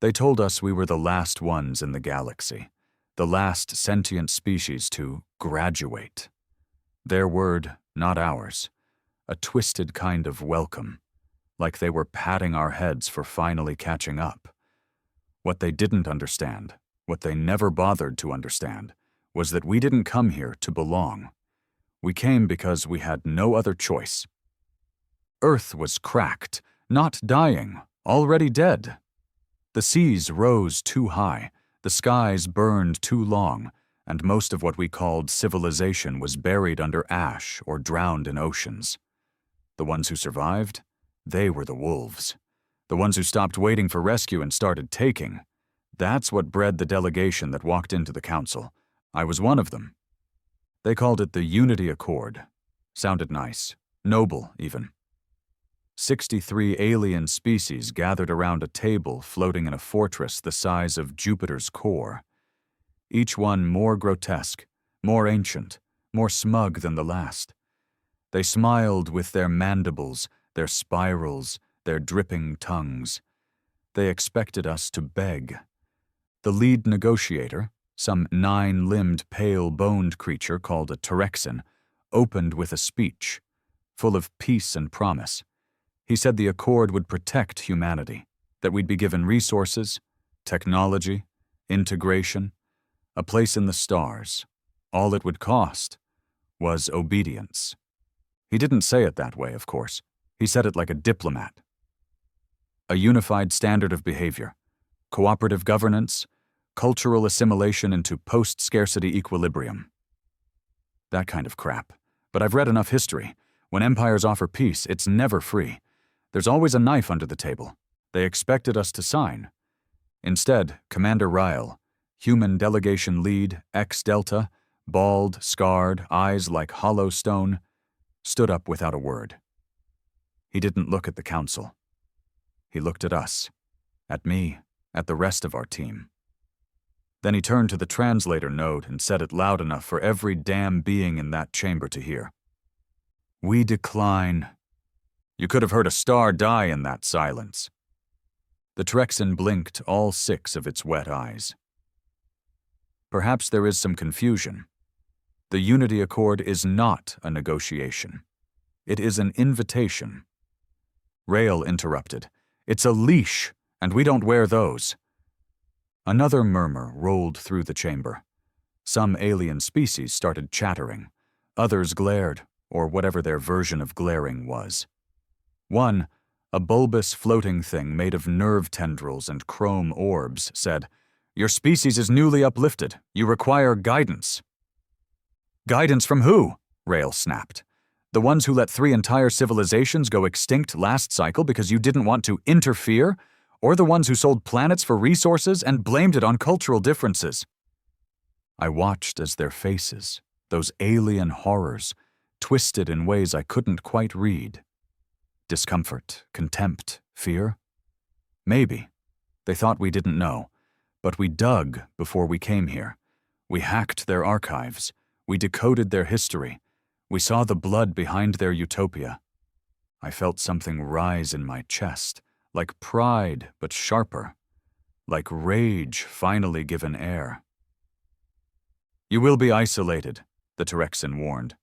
They told us we were the last ones in the galaxy, the last sentient species to graduate. Their word, not ours. A twisted kind of welcome, like they were patting our heads for finally catching up. What they didn't understand, what they never bothered to understand, was that we didn't come here to belong. We came because we had no other choice. Earth was cracked, not dying, already dead. The seas rose too high, the skies burned too long, and most of what we called civilization was buried under ash or drowned in oceans. The ones who survived, they were the wolves. The ones who stopped waiting for rescue and started taking. That's what bred the delegation that walked into the council. I was one of them. They called it the Unity Accord. Sounded nice. Noble, even. 63 alien species gathered around a table floating in a fortress the size of Jupiter's core. Each one more grotesque, more ancient, more smug than the last. They smiled with their mandibles, their spirals, their dripping tongues. They expected us to beg. The lead negotiator, some 9-limbed, pale-boned creature called a Drexel, opened with a speech, full of peace and promise. He said the Accord would protect humanity, that we'd be given resources, technology, integration, a place in the stars. All it would cost was obedience. He didn't say it that way, of course. He said it like a diplomat. A unified standard of behavior, cooperative governance, cultural assimilation into post-scarcity equilibrium. That kind of crap. But I've read enough history. When empires offer peace, it's never free. There's always a knife under the table. They expected us to sign. Instead, Commander Ryle, human delegation lead, ex-Delta, bald, scarred, eyes like hollow stone, stood up without a word. He didn't look at the council. He looked at us, at me, at the rest of our team. Then he turned to the translator node and said it loud enough for every damn being in that chamber to hear. We decline. You could have heard a star die in that silence. The Drexel blinked all 6 of its wet eyes. Perhaps there is some confusion. The Unity Accord is not a negotiation. It is an invitation. Rail interrupted. It's a leash, and we don't wear those. Another murmur rolled through the chamber. Some alien species started chattering. Others glared, or whatever their version of glaring was. One, a bulbous floating thing made of nerve tendrils and chrome orbs, said, "Your species is newly uplifted. You require guidance." Guidance from who? Rail snapped. The ones who let 3 entire civilizations go extinct last cycle because you didn't want to interfere? Or the ones who sold planets for resources and blamed it on cultural differences? I watched as their faces, those alien horrors, twisted in ways I couldn't quite read. Discomfort, contempt, fear? Maybe. They thought we didn't know. But we dug before we came here. We hacked their archives. We decoded their history. We saw the blood behind their utopia. I felt something rise in my chest, like pride but sharper, like rage finally given air. You will be isolated, the Drexel warned.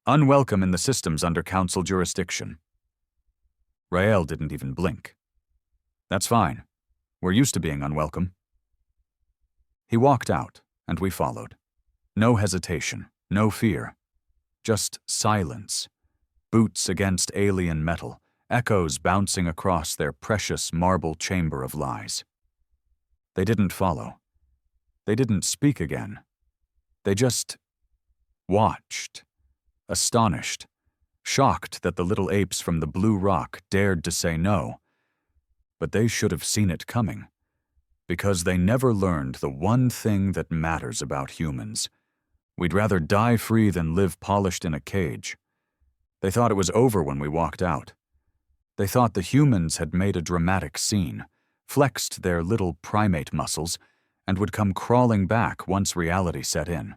Unwelcome in the systems under council jurisdiction. Rael didn't even blink. That's fine. We're used to being unwelcome. He walked out, and we followed. No hesitation, no fear. Just silence. Boots against alien metal, echoes bouncing across their precious marble chamber of lies. They didn't follow. They didn't speak again. They just watched, astonished, shocked that the little apes from the blue rock dared to say no. But they should have seen it coming, because they never learned the one thing that matters about humans. We'd rather die free than live polished in a cage. They thought it was over when we walked out. They thought the humans had made a dramatic scene, flexed their little primate muscles, and would come crawling back once reality set in.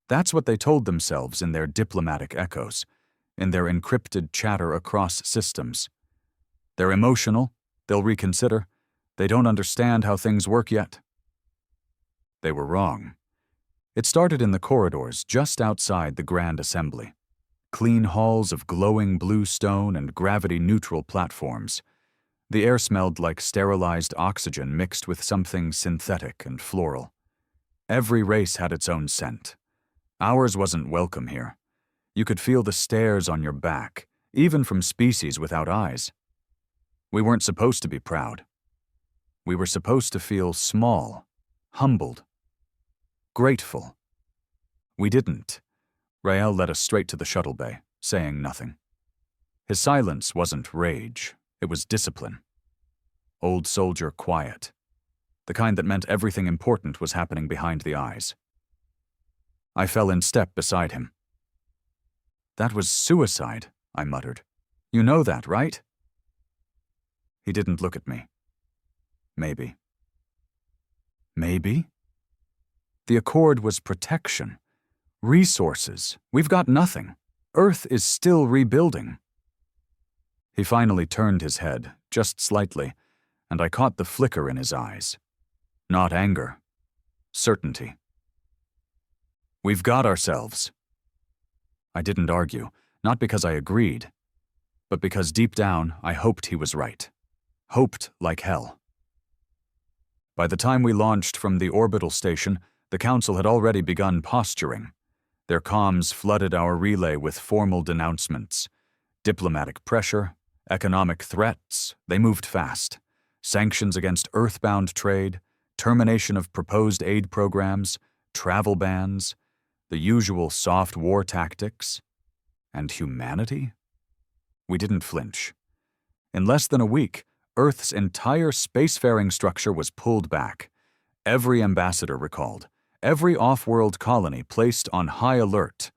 That's what they told themselves in their diplomatic echoes, in their encrypted chatter across systems. They're emotional, they'll reconsider, They don't understand how things work yet. They were wrong. It started in the corridors just outside the Grand Assembly. Clean halls of glowing blue stone and gravity-neutral platforms. The air smelled like sterilized oxygen mixed with something synthetic and floral. Every race had its own scent. Ours wasn't welcome here. You could feel the stares on your back, even from species without eyes. We weren't supposed to be proud. We were supposed to feel small, humbled, grateful. We didn't. Rael led us straight to the shuttle bay, saying nothing. His silence wasn't rage, it was discipline. Old soldier quiet. The kind that meant everything important was happening behind the eyes. I fell in step beside him. "That was suicide," I muttered. "You know that, right?" He didn't look at me. Maybe. Maybe? The Accord was protection. Resources. We've got nothing. Earth is still rebuilding. He finally turned his head, just slightly, and I caught the flicker in his eyes. Not anger. Certainty. "We've got ourselves." I didn't argue, not because I agreed, but because deep down I hoped he was right. Hoped like hell. By the time we launched from the orbital station, the Council had already begun posturing. Their comms flooded our relay with formal denouncements. Diplomatic pressure, economic threats, they moved fast. Sanctions against Earthbound trade, termination of proposed aid programs, travel bans, the usual soft war tactics. And humanity? We didn't flinch. In less than a week, Earth's entire spacefaring structure was pulled back. Every ambassador recalled. Every off-world colony placed on high alert.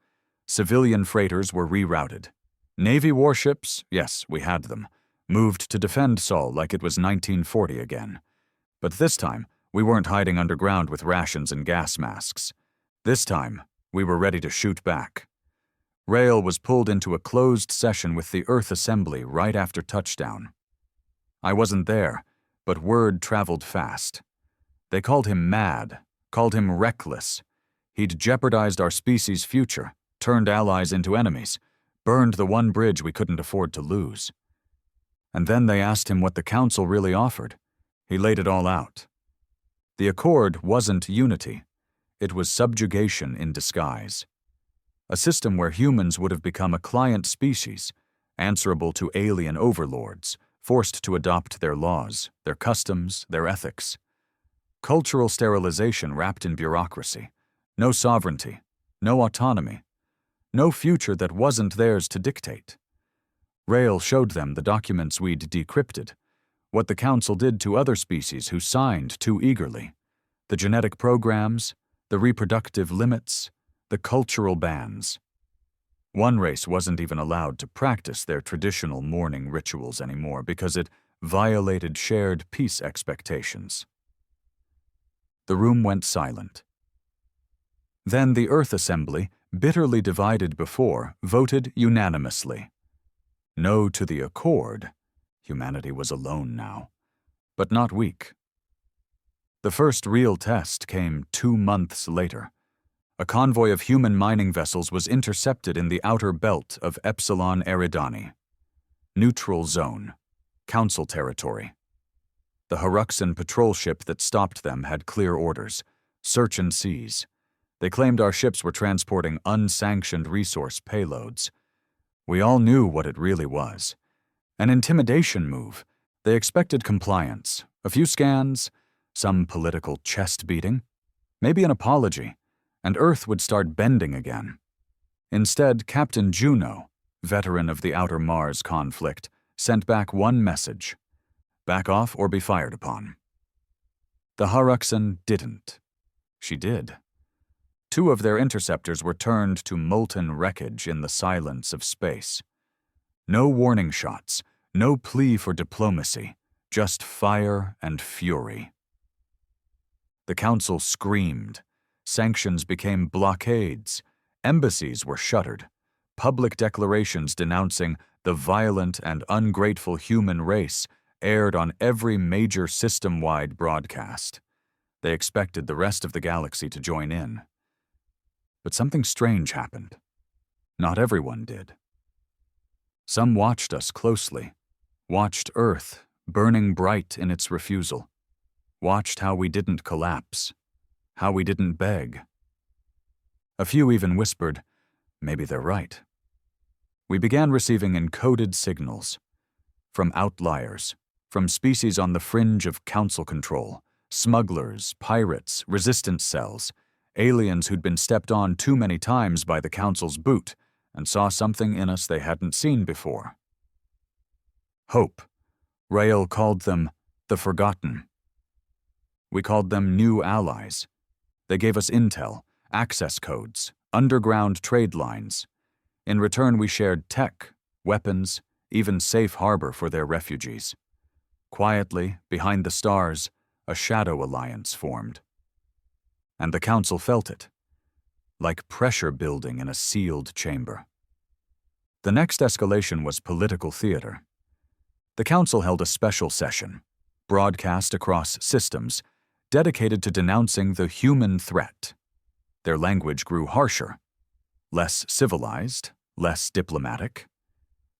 Civilian freighters were rerouted. Navy warships, yes, we had them, moved to defend Sol like it was 1940 again. But this time, we weren't hiding underground with rations and gas masks. This time, we were ready to shoot back. Rail was pulled into a closed session with the Earth Assembly right after touchdown. I wasn't there, but word traveled fast. They called him mad, called him reckless. He'd jeopardized our species' future, turned allies into enemies, burned the one bridge we couldn't afford to lose. And then they asked him what the Council really offered. He laid it all out. The Accord wasn't unity. It was subjugation in disguise. A system where humans would have become a client species, answerable to alien overlords, forced to adopt their laws, their customs, their ethics. Cultural sterilization wrapped in bureaucracy. No sovereignty, no autonomy, no future that wasn't theirs to dictate. Rail showed them the documents we'd decrypted, what the Council did to other species who signed too eagerly, the genetic programs, the reproductive limits, the cultural bans. One race wasn't even allowed to practice their traditional mourning rituals anymore because it violated shared peace expectations. The room went silent. Then the Earth Assembly, bitterly divided before, voted unanimously. No to the Accord. Humanity was alone now, but not weak. The first real test came 2 months later. A convoy of human mining vessels was intercepted in the outer belt of Epsilon Eridani. Neutral zone. Council territory. The Haruxan patrol ship that stopped them had clear orders. Search and seize. They claimed our ships were transporting unsanctioned resource payloads. We all knew what it really was. An intimidation move. They expected compliance, a few scans, some political chest-beating, maybe an apology, and Earth would start bending again. Instead, Captain Juno, veteran of the Outer Mars conflict, sent back one message: back off or be fired upon. The Haruxan didn't. She did. 2 of their interceptors were turned to molten wreckage in the silence of space. No warning shots, no plea for diplomacy, just fire and fury. The Council screamed. Sanctions became blockades. Embassies were shuttered. Public declarations denouncing the violent and ungrateful human race aired on every major system-wide broadcast. They expected the rest of the galaxy to join in. But something strange happened. Not everyone did. Some watched us closely, watched Earth burning bright in its refusal, watched how we didn't collapse, how we didn't beg. A few even whispered, maybe they're right. We began receiving encoded signals from outliers, from species on the fringe of council control, smugglers, pirates, resistance cells, aliens who'd been stepped on too many times by the council's boot and saw something in us they hadn't seen before. Hope. Rael called them the Forgotten. We called them new allies. They gave us intel, access codes, underground trade lines. In return, we shared tech, weapons, even safe harbor for their refugees. Quietly, behind the stars, a shadow alliance formed. And the council felt it, like pressure building in a sealed chamber. The next escalation was political theater. The council held a special session, broadcast across systems, dedicated to denouncing the human threat. Their language grew harsher, less civilized, less diplomatic.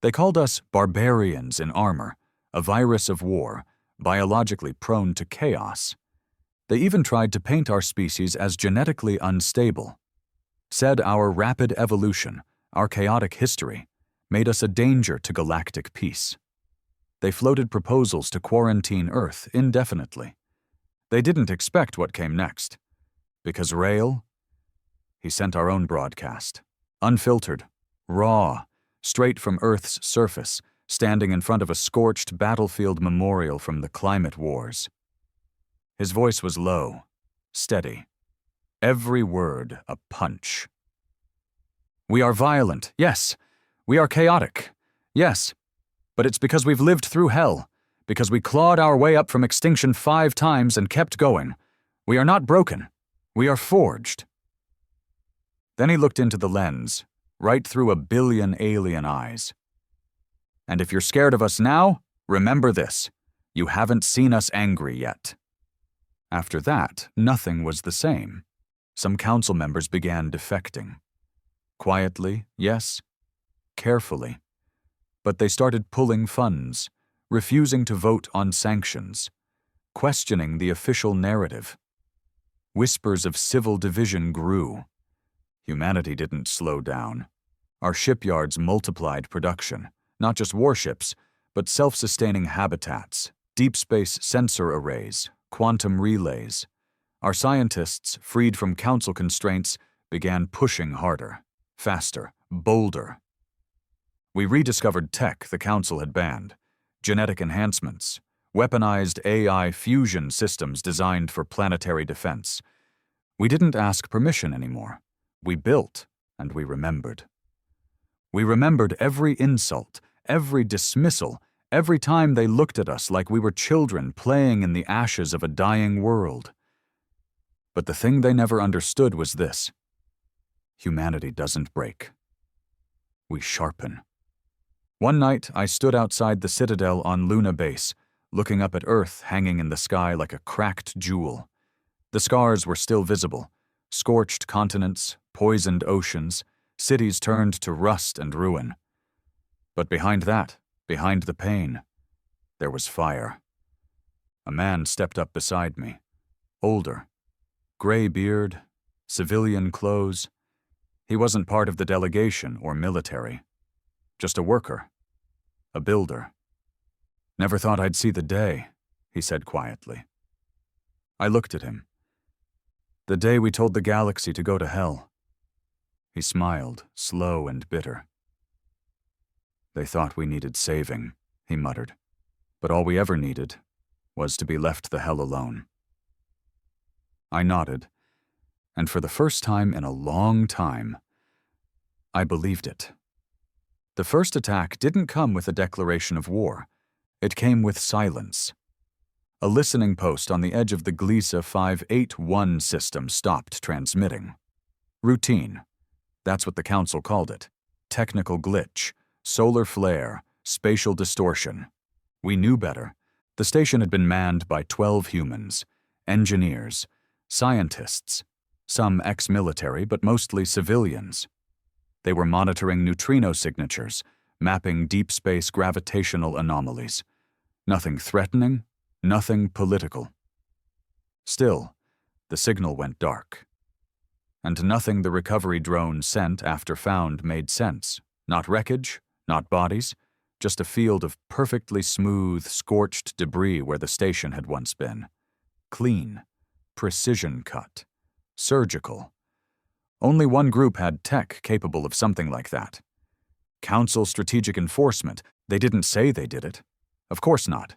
They called us barbarians in armor, a virus of war, biologically prone to chaos. They even tried to paint our species as genetically unstable, said our rapid evolution, our chaotic history, made us a danger to galactic peace. They floated proposals to quarantine Earth indefinitely. They didn't expect what came next, because Rael, he sent our own broadcast, unfiltered, raw, straight from Earth's surface, standing in front of a scorched battlefield memorial from the climate wars. His voice was low, steady, every word a punch. We are violent, yes. We are chaotic, yes. But it's because we've lived through hell, because we clawed our way up from extinction 5 times and kept going. We are not broken. We are forged. Then he looked into the lens, right through 1 billion alien eyes. And if you're scared of us now, remember this. You haven't seen us angry yet. After that, nothing was the same. Some council members began defecting. Quietly, yes. Carefully. But they started pulling funds, refusing to vote on sanctions, questioning the official narrative. Whispers of civil division grew. Humanity didn't slow down. Our shipyards multiplied production, not just warships, but self-sustaining habitats, deep space sensor arrays, quantum relays. Our scientists, freed from council constraints, began pushing harder, faster, bolder. We rediscovered tech the council had banned, genetic enhancements, weaponized AI fusion systems designed for planetary defense. We didn't ask permission anymore. We built, and we remembered. We remembered every insult, every dismissal, every time they looked at us like we were children playing in the ashes of a dying world. But the thing they never understood was this. Humanity doesn't break. We sharpen. One night, I stood outside the Citadel on Luna Base, looking up at Earth hanging in the sky like a cracked jewel. The scars were still visible. Scorched continents, poisoned oceans, cities turned to rust and ruin. But behind that, behind the pain, there was fire. A man stepped up beside me, older, gray beard, civilian clothes. He wasn't part of the delegation or military, just a worker, a builder. Never thought I'd see the day, he said quietly. I looked at him. The day we told the galaxy to go to hell. He smiled, slow and bitter. They thought we needed saving, he muttered, but all we ever needed was to be left the hell alone. I nodded, and for the first time in a long time, I believed it. The first attack didn't come with a declaration of war. It came with silence. A listening post on the edge of the Gliese 581 system stopped transmitting. Routine. That's what the council called it. Technical glitch, solar flare, spatial distortion. We knew better, The station had been manned by 12 humans, engineers, scientists, some ex-military but mostly civilians. They were monitoring neutrino signatures, mapping deep space gravitational anomalies. Nothing threatening, nothing political. Still, the signal went dark. And nothing the recovery drone sent after found made sense. Not wreckage, not bodies, just a field of perfectly smooth, scorched debris where the station had once been. Clean, precision cut, surgical. Only one group had tech capable of something like that. Council Strategic Enforcement. They didn't say they did it. Of course not.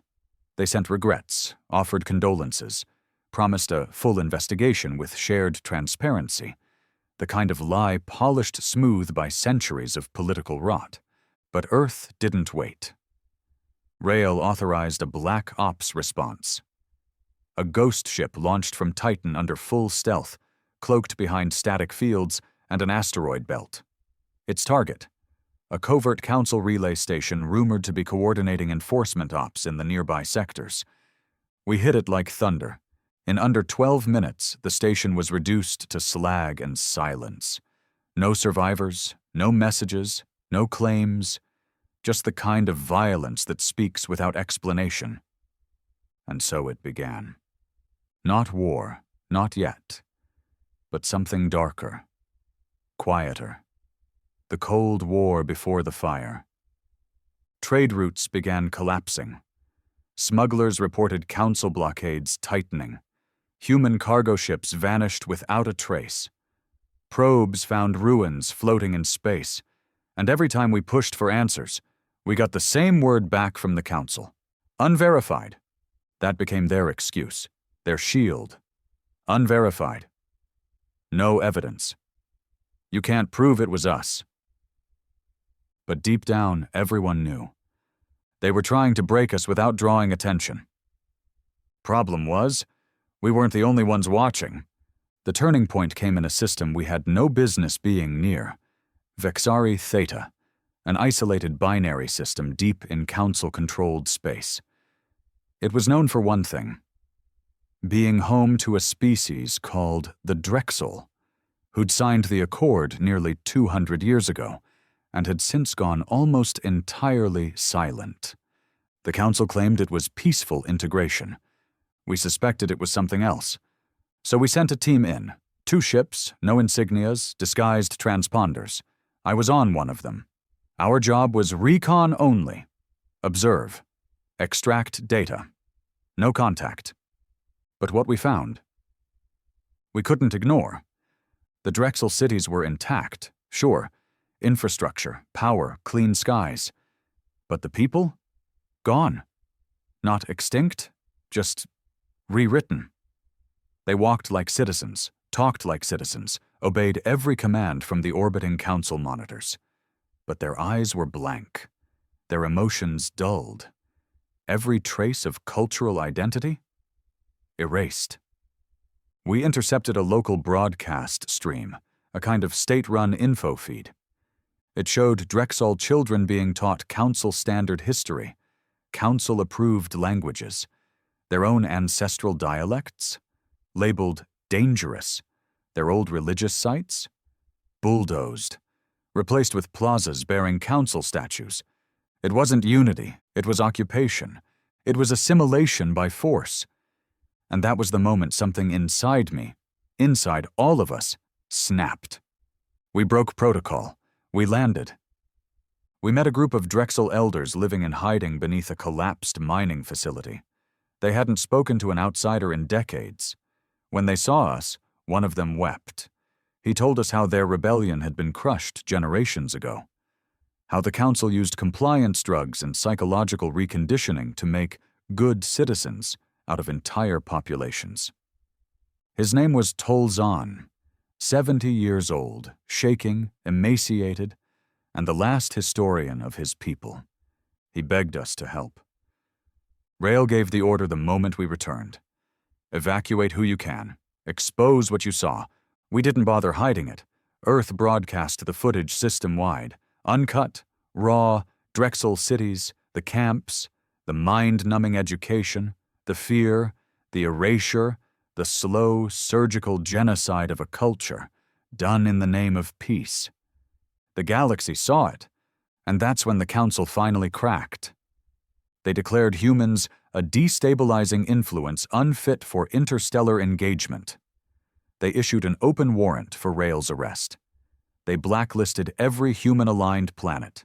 They sent regrets, offered condolences, promised a full investigation with shared transparency, the kind of lie polished smooth by centuries of political rot. But Earth didn't wait. Rail authorized a Black Ops response. A ghost ship launched from Titan under full stealth, cloaked behind static fields and an asteroid belt. Its target, a covert council relay station rumored to be coordinating enforcement ops in the nearby sectors. We hit it like thunder. In under 12 minutes, the station was reduced to slag and silence. No survivors, no messages, no claims, just the kind of violence that speaks without explanation. And so it began. Not war, not yet, but something darker, quieter. The Cold War before the fire. Trade routes began collapsing. Smugglers reported council blockades tightening. Human cargo ships vanished without a trace. Probes found ruins floating in space, and every time we pushed for answers, we got the same word back from the council. Unverified. That became their excuse, their shield. Unverified. No evidence. You can't prove it was us. But deep down, everyone knew. They were trying to break us without drawing attention. Problem was, we weren't the only ones watching. The turning point came in a system we had no business being near. Vexari Theta, an isolated binary system deep in council-controlled space. It was known for one thing, being home to a species called the Drexel, who'd signed the Accord nearly 200 years ago, and had since gone almost entirely silent. The Council claimed it was peaceful integration. We suspected it was something else. So we sent a team in. 2 ships, no insignias, disguised transponders. I was on one of them. Our job was recon only. Observe. Extract data. No contact. But what we found, we couldn't ignore. The Drexel cities were intact, sure. Infrastructure, power, clean skies. But the people? Gone. Not extinct, just rewritten. They walked like citizens, talked like citizens, obeyed every command from the orbiting council monitors. But their eyes were blank, their emotions dulled. Every trace of cultural identity? Erased. We intercepted a local broadcast stream, a kind of state-run info feed. It showed Drexel children being taught council-standard history, council-approved languages, their own ancestral dialects, labeled dangerous, their old religious sites, bulldozed, replaced with plazas bearing council statues. It wasn't unity, it was occupation. It was assimilation by force. And that was the moment something inside me, inside all of us, snapped. We broke protocol. We landed. We met a group of Drexel elders living in hiding beneath a collapsed mining facility. They hadn't spoken to an outsider in decades. When they saw us, one of them wept. He told us how their rebellion had been crushed generations ago, how the council used compliance drugs and psychological reconditioning to make good citizens out of entire populations. His name was Tolzan, 70 years old, shaking, emaciated, and the last historian of his people. He begged us to help. Rail gave the order the moment we returned. Evacuate who you can. Expose what you saw. We didn't bother hiding it. Earth broadcast the footage system-wide. Uncut, raw, Drexel cities, the camps, The mind-numbing education, the fear, the erasure, the slow, surgical genocide of a culture, done in the name of peace. The galaxy saw it, and that's when the Council finally cracked. They declared humans a destabilizing influence unfit for interstellar engagement. They issued an open warrant for Rael's arrest. They blacklisted every human-aligned planet,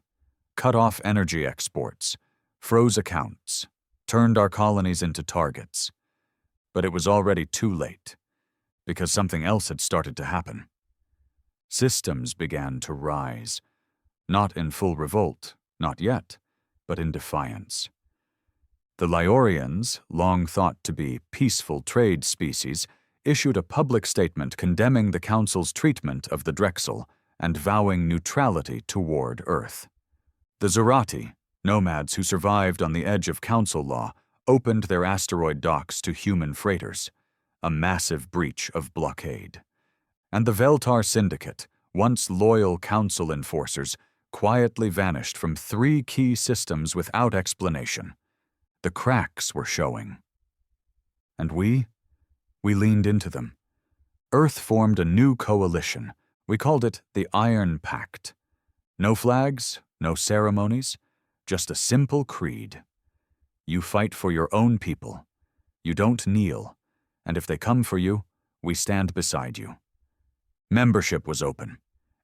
cut off energy exports, froze accounts, turned our colonies into targets. But it was already too late, because something else had started to happen. Systems began to rise, not in full revolt, not yet, but in defiance. The Lyorians, long thought to be peaceful trade species, issued a public statement condemning the Council's treatment of the Drexel and vowing neutrality toward Earth. The Zerati, nomads who survived on the edge of Council law, opened their asteroid docks to human freighters, a massive breach of blockade. And the Veltar Syndicate, once loyal Council enforcers, quietly vanished from 3 key systems without explanation. The cracks were showing. And we leaned into them. Earth formed a new coalition. We called it the Iron Pact. No flags, no ceremonies, just a simple creed. You fight for your own people. You don't kneel, and if they come for you, we stand beside you. Membership was open.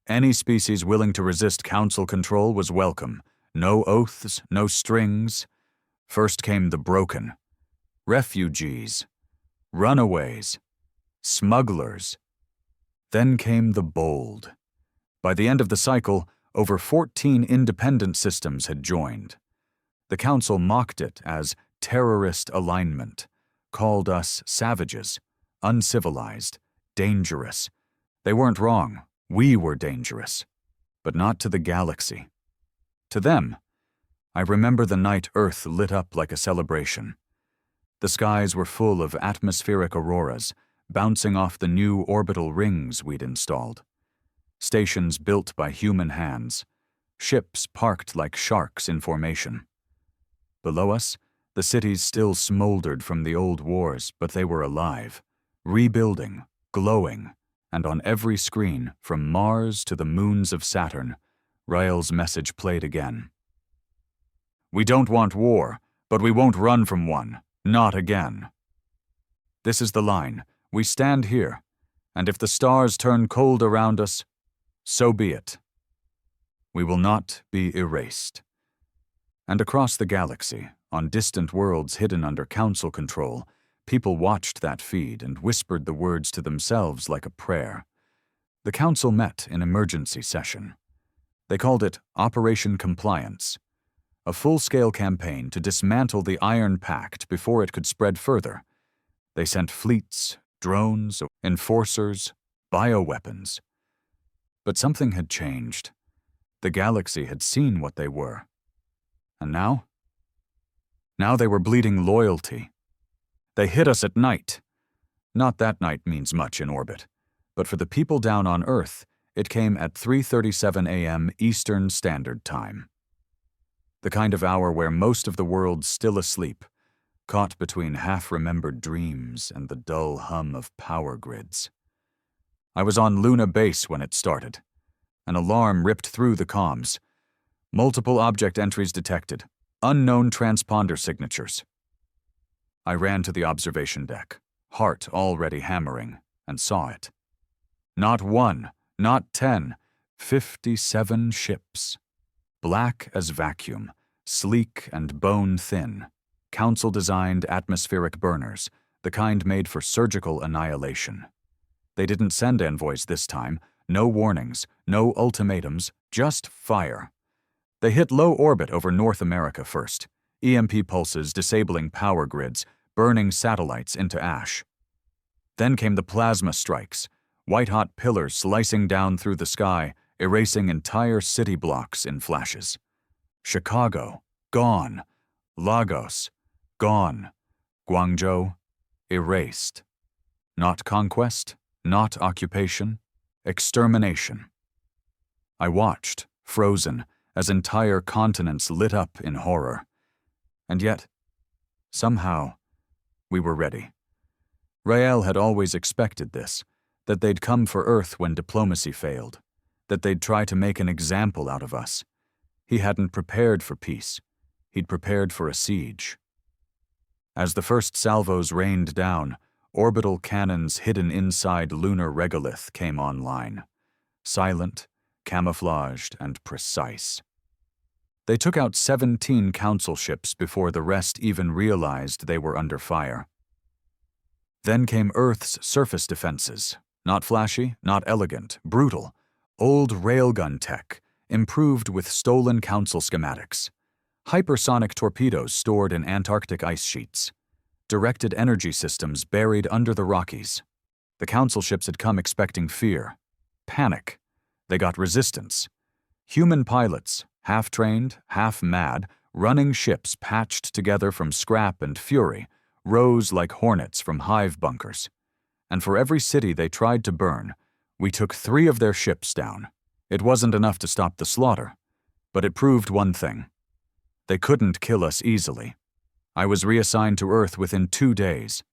Any species willing to resist Council control was welcome. No oaths, no strings. First came the broken, refugees, runaways, smugglers. Then came the bold. By the end of the cycle, over 14 independent systems had joined. The Council mocked it as terrorist alignment, called us savages, uncivilized, dangerous. They weren't wrong. We were dangerous, but not to the galaxy. To them, I remember the night Earth lit up like a celebration. The skies were full of atmospheric auroras, bouncing off the new orbital rings we'd installed. Stations built by human hands. Ships parked like sharks in formation. Below us, the cities still smoldered from the old wars, but they were alive, rebuilding, glowing, and on every screen, from Mars to the moons of Saturn, Rael's message played again. We don't want war, but we won't run from one. Not again. This is the line. We stand here, and if the stars turn cold around us, so be it. We will not be erased. And across the galaxy, on distant worlds hidden under Council control, people watched that feed and whispered the words to themselves like a prayer. The Council met in emergency session. They called it Operation Compliance, a full-scale campaign to dismantle the Iron Pact before it could spread further. They sent fleets, drones, enforcers, bioweapons. But something had changed. The galaxy had seen what they were. And now? Now they were bleeding loyalty. They hit us at night. Not that night means much in orbit, but for the people down on Earth, it came at 3:37 a.m. Eastern Standard Time. The kind of hour where most of the world's still asleep, caught between half-remembered dreams and the dull hum of power grids. I was on Luna Base when it started. An alarm ripped through the comms. Multiple object entries detected. Unknown transponder signatures. I ran to the observation deck, heart already hammering, and saw it. Not 1, not 10, 57 ships. Black as vacuum, sleek and bone-thin, Council-designed atmospheric burners, the kind made for surgical annihilation. They didn't send envoys this time, no warnings, no ultimatums, just fire. They hit low orbit over North America first, EMP pulses disabling power grids, burning satellites into ash. Then came the plasma strikes, white-hot pillars slicing down through the sky, erasing entire city blocks in flashes. Chicago, gone. Lagos, gone. Guangzhou, erased. Not conquest, not occupation, extermination. I watched, frozen, as entire continents lit up in horror. And yet, Somehow, we were ready. Rael had always expected this, that they'd come for Earth when diplomacy failed, that they'd try to make an example out of us. He hadn't prepared for peace. He'd prepared for a siege. As the first salvos rained down, orbital cannons hidden inside lunar regolith came online. Silent, camouflaged, and precise. They took out 17 council ships before the rest even realized they were under fire. Then came Earth's surface defenses. Not flashy, not elegant, brutal. Old railgun tech, improved with stolen council schematics. Hypersonic torpedoes stored in Antarctic ice sheets. Directed energy systems buried under the Rockies. The council ships had come expecting fear. Panic. They got resistance. Human pilots, half-trained, half-mad, running ships patched together from scrap and fury, rose like hornets from hive bunkers. And for every city they tried to burn, we took 3 of their ships down. It wasn't enough to stop the slaughter, but it proved one thing. They couldn't kill us easily. I was reassigned to Earth within 2 days.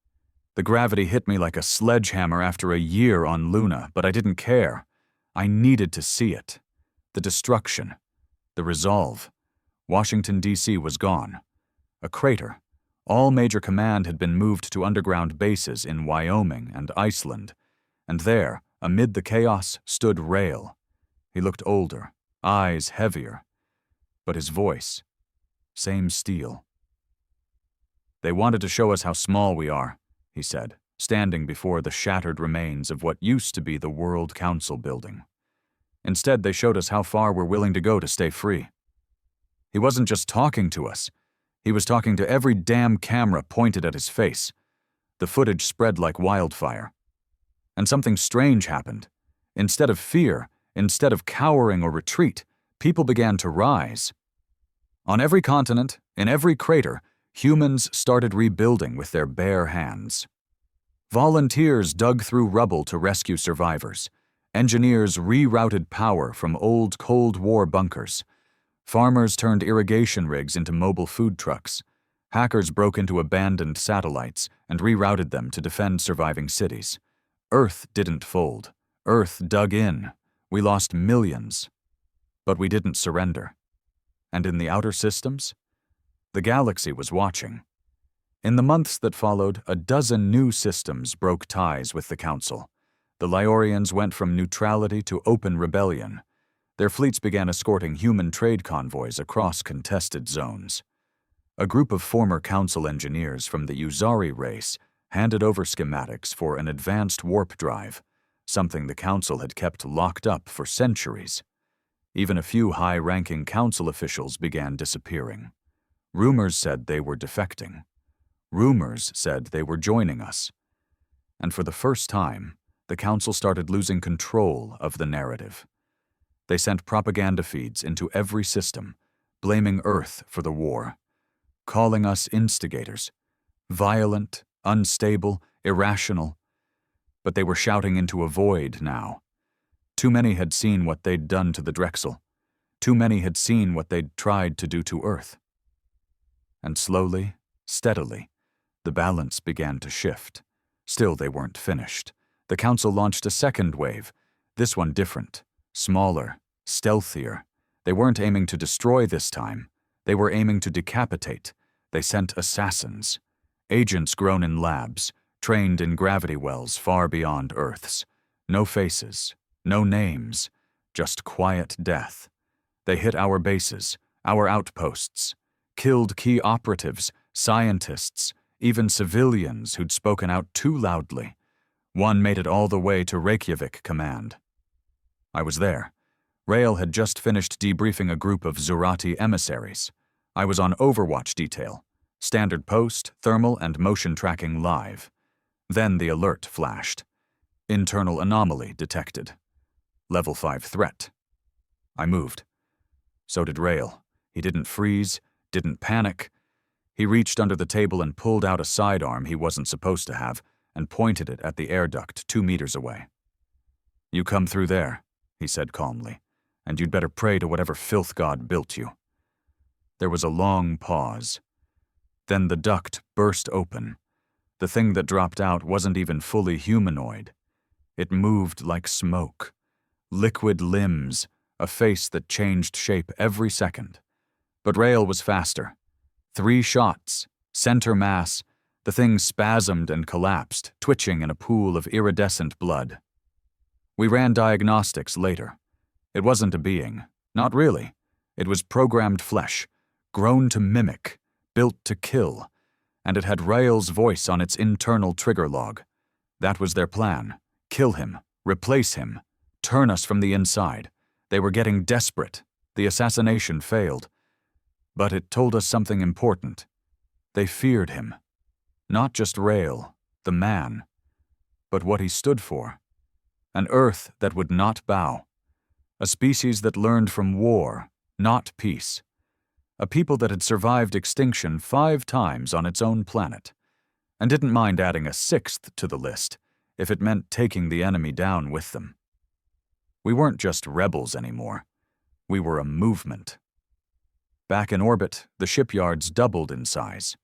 The gravity hit me like a sledgehammer after a year on Luna, but I didn't care. I needed to see it. The destruction. The resolve. Washington, D.C. was gone. A crater. All major command had been moved to underground bases in Wyoming and Iceland, and there, amid the chaos, stood Rael. He looked older, eyes heavier, but his voice, same steel. They wanted to show us how small we are, he said, standing before the shattered remains of what used to be the World Council building. Instead, they showed us how far we're willing to go to stay free. He wasn't just talking to us. He was talking to every damn camera pointed at his face. The footage spread like wildfire. And something strange happened. Instead of fear, instead of cowering or retreat, people began to rise. On every continent, in every crater, humans started rebuilding with their bare hands. Volunteers dug through rubble to rescue survivors. Engineers rerouted power from old Cold War bunkers. Farmers turned irrigation rigs into mobile food trucks. Hackers broke into abandoned satellites and rerouted them to defend surviving cities. Earth didn't fold. Earth dug in. We lost millions. But we didn't surrender. And in the outer systems? The galaxy was watching. In the months that followed, a dozen new systems broke ties with the Council. The Lyorians went from neutrality to open rebellion. Their fleets began escorting human trade convoys across contested zones. A group of former Council engineers from the Uzari race handed over schematics for an advanced warp drive, something the Council had kept locked up for centuries. Even a few high-ranking Council officials began disappearing. Rumors said they were defecting. Rumors said they were joining us. And for the first time, the Council started losing control of the narrative. They sent propaganda feeds into every system, blaming Earth for the war, calling us instigators, violent, unstable, irrational. But they were shouting into a void now. Too many had seen what they'd done to the Drexel. Too many had seen what they'd tried to do to Earth. And slowly, steadily, the balance began to shift. Still, they weren't finished. The Council launched a second wave, this one different, smaller, stealthier. They weren't aiming to destroy this time. They were aiming to decapitate. They sent assassins. Agents grown in labs, trained in gravity wells far beyond Earth's. No faces, no names, just quiet death. They hit our bases, our outposts, killed key operatives, scientists, even civilians who'd spoken out too loudly. One made it all the way to Reykjavik Command. I was there. Rael had just finished debriefing a group of Zurati emissaries. I was on Overwatch detail. Standard post, thermal, and motion tracking live. Then the alert flashed. Internal anomaly detected. Level 5 threat. I moved. So did Rael. He didn't freeze, didn't panic. He reached under the table and pulled out a sidearm he wasn't supposed to have and pointed it at the air duct 2 meters away. You come through there, he said calmly, and you'd better pray to whatever filth god built you. There was a long pause. Then the duct burst open. The thing that dropped out wasn't even fully humanoid. It moved like smoke. Liquid limbs, a face that changed shape every second. But Rael was faster. 3 shots, center mass, the thing spasmed and collapsed, twitching in a pool of iridescent blood. We ran diagnostics later. It wasn't a being. Not really. It was programmed flesh, grown to mimic, built to kill, and it had Rael's voice on its internal trigger log. That was their plan. Kill him, replace him, turn us from the inside. They were getting desperate. The assassination failed. But it told us something important. They feared him. Not just Rael, the man, but what he stood for. An Earth that would not bow. A species that learned from war, not peace. A people that had survived extinction 5 times on its own planet, and didn't mind adding a 6th to the list if it meant taking the enemy down with them. We weren't just rebels anymore. We were a movement. Back in orbit, the shipyards doubled in size.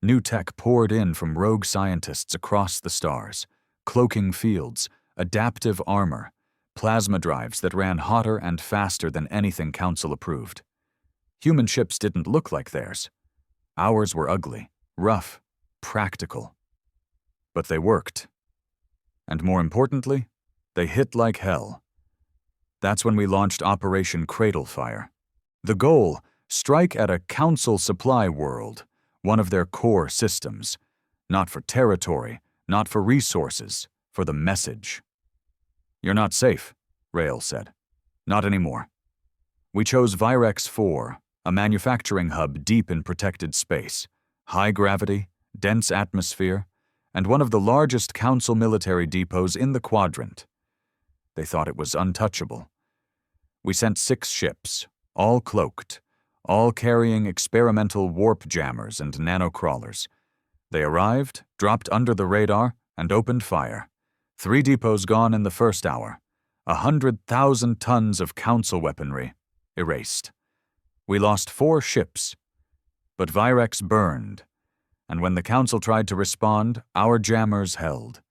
New tech poured in from rogue scientists across the stars, cloaking fields, adaptive armor, plasma drives that ran hotter and faster than anything Council approved. Human ships didn't look like theirs. Ours were ugly, rough, practical. But they worked. And more importantly, they hit like hell. That's when we launched Operation Cradle Fire. The goal, strike at a Council supply world, one of their core systems. Not for territory, not for resources, for the message. "You're not safe," Rael said. "Not anymore." We chose Virex 4, a manufacturing hub deep in protected space, high gravity, dense atmosphere, and one of the largest Council military depots in the quadrant. They thought it was untouchable. We sent 6 ships, all cloaked, all carrying experimental warp jammers and nanocrawlers. They arrived, dropped under the radar, and opened fire. 3 depots gone in the first hour. 100,000 tons of Council weaponry erased. We lost 4 ships, but Virex burned, and when the Council tried to respond, our jammers held.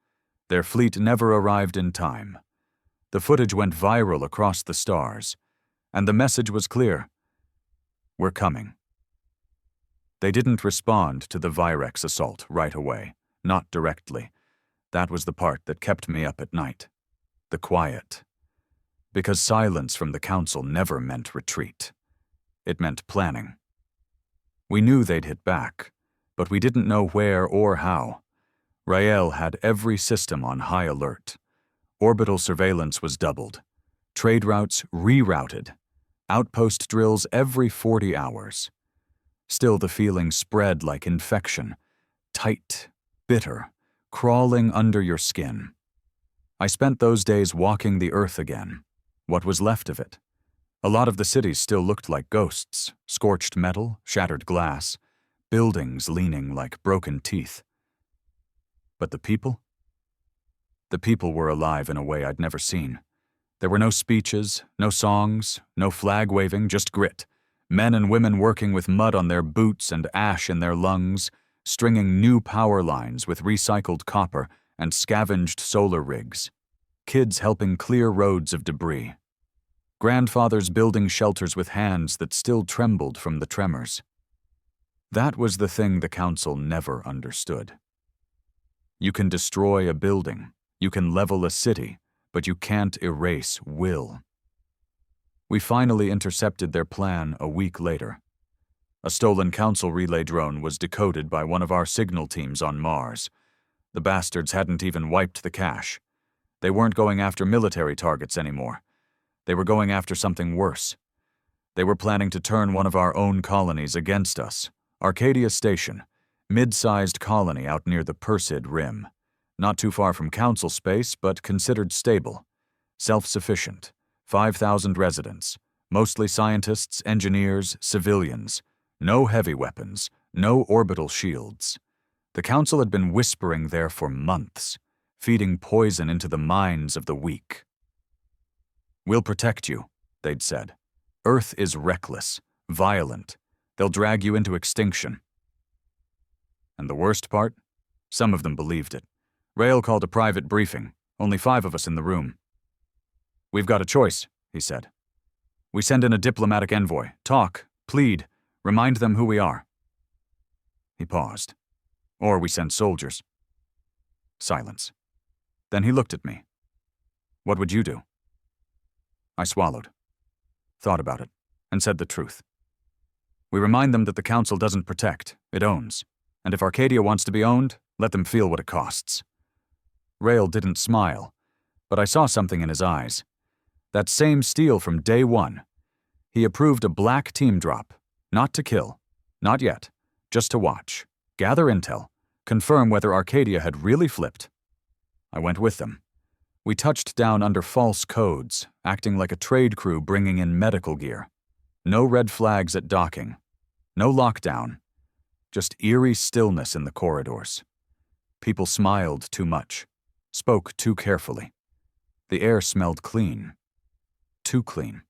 Their fleet never arrived in time. The footage went viral across the stars, and the message was clear. We're coming. They didn't respond to the Virex assault right away, not directly. That was the part that kept me up at night. The quiet. Because silence from the Council never meant retreat. It meant planning. We knew they'd hit back, but we didn't know where or how. Rael had every system on high alert. Orbital surveillance was doubled. Trade routes rerouted. Outpost drills every 40 hours. Still, the feeling spread like infection. Tight, bitter, crawling under your skin. I spent those days walking the Earth again. What was left of it? A lot of the cities still looked like ghosts, scorched metal, shattered glass, buildings leaning like broken teeth. But the people? The people were alive in a way I'd never seen. There were no speeches, no songs, no flag waving, just grit. Men and women working with mud on their boots and ash in their lungs, stringing new power lines with recycled copper and scavenged solar rigs. Kids helping clear roads of debris. Grandfathers building shelters with hands that still trembled from the tremors. That was the thing the Council never understood. You can destroy a building, you can level a city, but you can't erase will. We finally intercepted their plan a week later. A stolen Council relay drone was decoded by one of our signal teams on Mars. The bastards hadn't even wiped the cache. They weren't going after military targets anymore. They were going after something worse. They were planning to turn one of our own colonies against us. Arcadia Station, mid-sized colony out near the Perseid Rim. Not too far from Council space, but considered stable. Self-sufficient. 5,000 residents. Mostly scientists, engineers, civilians. No heavy weapons. No orbital shields. The Council had been whispering there for months, feeding poison into the minds of the weak. "We'll protect you," they'd said. "Earth is reckless, violent. They'll drag you into extinction." And the worst part? Some of them believed it. Rail called a private briefing, only 5 of us in the room. "We've got a choice," he said. "We send in a diplomatic envoy, talk, plead, remind them who we are." He paused. "Or we send soldiers." Silence. Then he looked at me. "What would you do?" I swallowed, thought about it, and said the truth. "We remind them that the Council doesn't protect, it owns. And if Arcadia wants to be owned, let them feel what it costs." Rail didn't smile, but I saw something in his eyes. That same steel from day one. He approved a black team drop, not to kill, not yet, just to watch, gather intel, confirm whether Arcadia had really flipped. I went with them. We touched down under false codes, acting like a trade crew bringing in medical gear. No red flags at docking. No lockdown. Just eerie stillness in the corridors. People smiled too much, spoke too carefully. The air smelled clean. Too clean.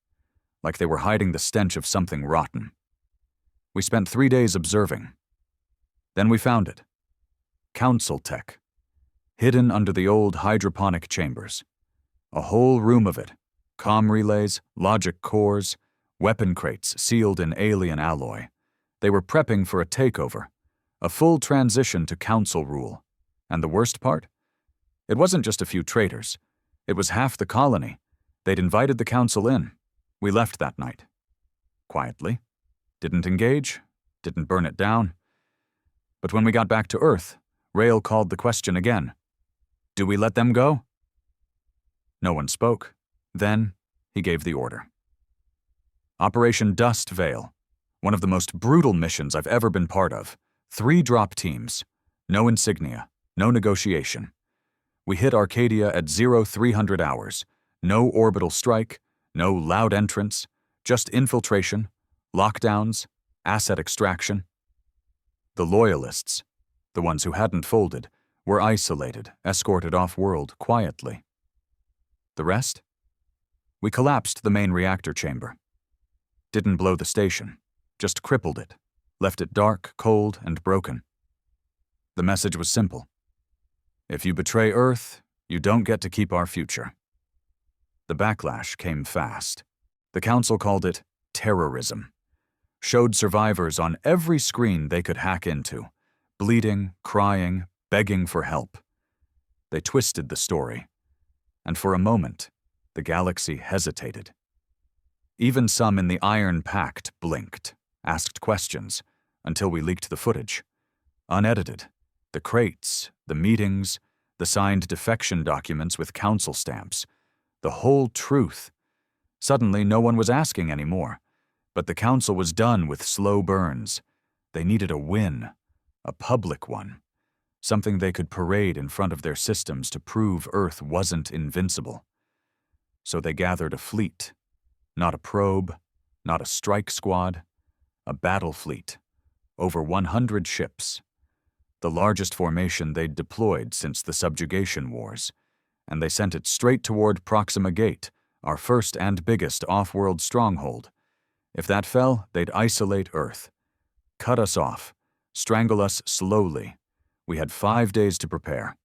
Like they were hiding the stench of something rotten. We spent 3 days observing. Then we found it. Council tech. Hidden under the old hydroponic chambers. A whole room of it. Comm relays, logic cores, weapon crates sealed in alien alloy. They were prepping for a takeover. A full transition to Council rule. And the worst part? It wasn't just a few traitors. It was half the colony. They'd invited the Council in. We left that night. Quietly. Didn't engage. Didn't burn it down. But when we got back to Earth, Rail called the question again. "Do we let them go?" No one spoke. Then, he gave the order. Operation Dust Veil. One of the most brutal missions I've ever been part of. 3 drop teams. No insignia. No negotiation. We hit Arcadia at 0300 hours. No orbital strike. No loud entrance. Just infiltration. Lockdowns. Asset extraction. The loyalists, the ones who hadn't folded, were isolated, escorted off-world quietly. The rest? We collapsed the main reactor chamber. Didn't blow the station, just crippled it, left it dark, cold, and broken. The message was simple. If you betray Earth, you don't get to keep our future. The backlash came fast. The Council called it terrorism. Showed survivors on every screen they could hack into, bleeding, crying, begging for help. They twisted the story, and for a moment, the galaxy hesitated. Even some in the Iron Pact blinked, asked questions, until we leaked the footage. Unedited, the crates, the meetings, the signed defection documents with Council stamps, the whole truth. Suddenly, no one was asking anymore. But the Council was done with slow burns. They needed a win, a public one, something they could parade in front of their systems to prove Earth wasn't invincible. So they gathered a fleet, not a probe, not a strike squad, a battle fleet, over 100 ships, the largest formation they'd deployed since the subjugation wars, and they sent it straight toward Proxima Gate, our first and biggest off-world stronghold. If that fell, they'd isolate Earth, cut us off, strangle us slowly. We had 5 days to prepare.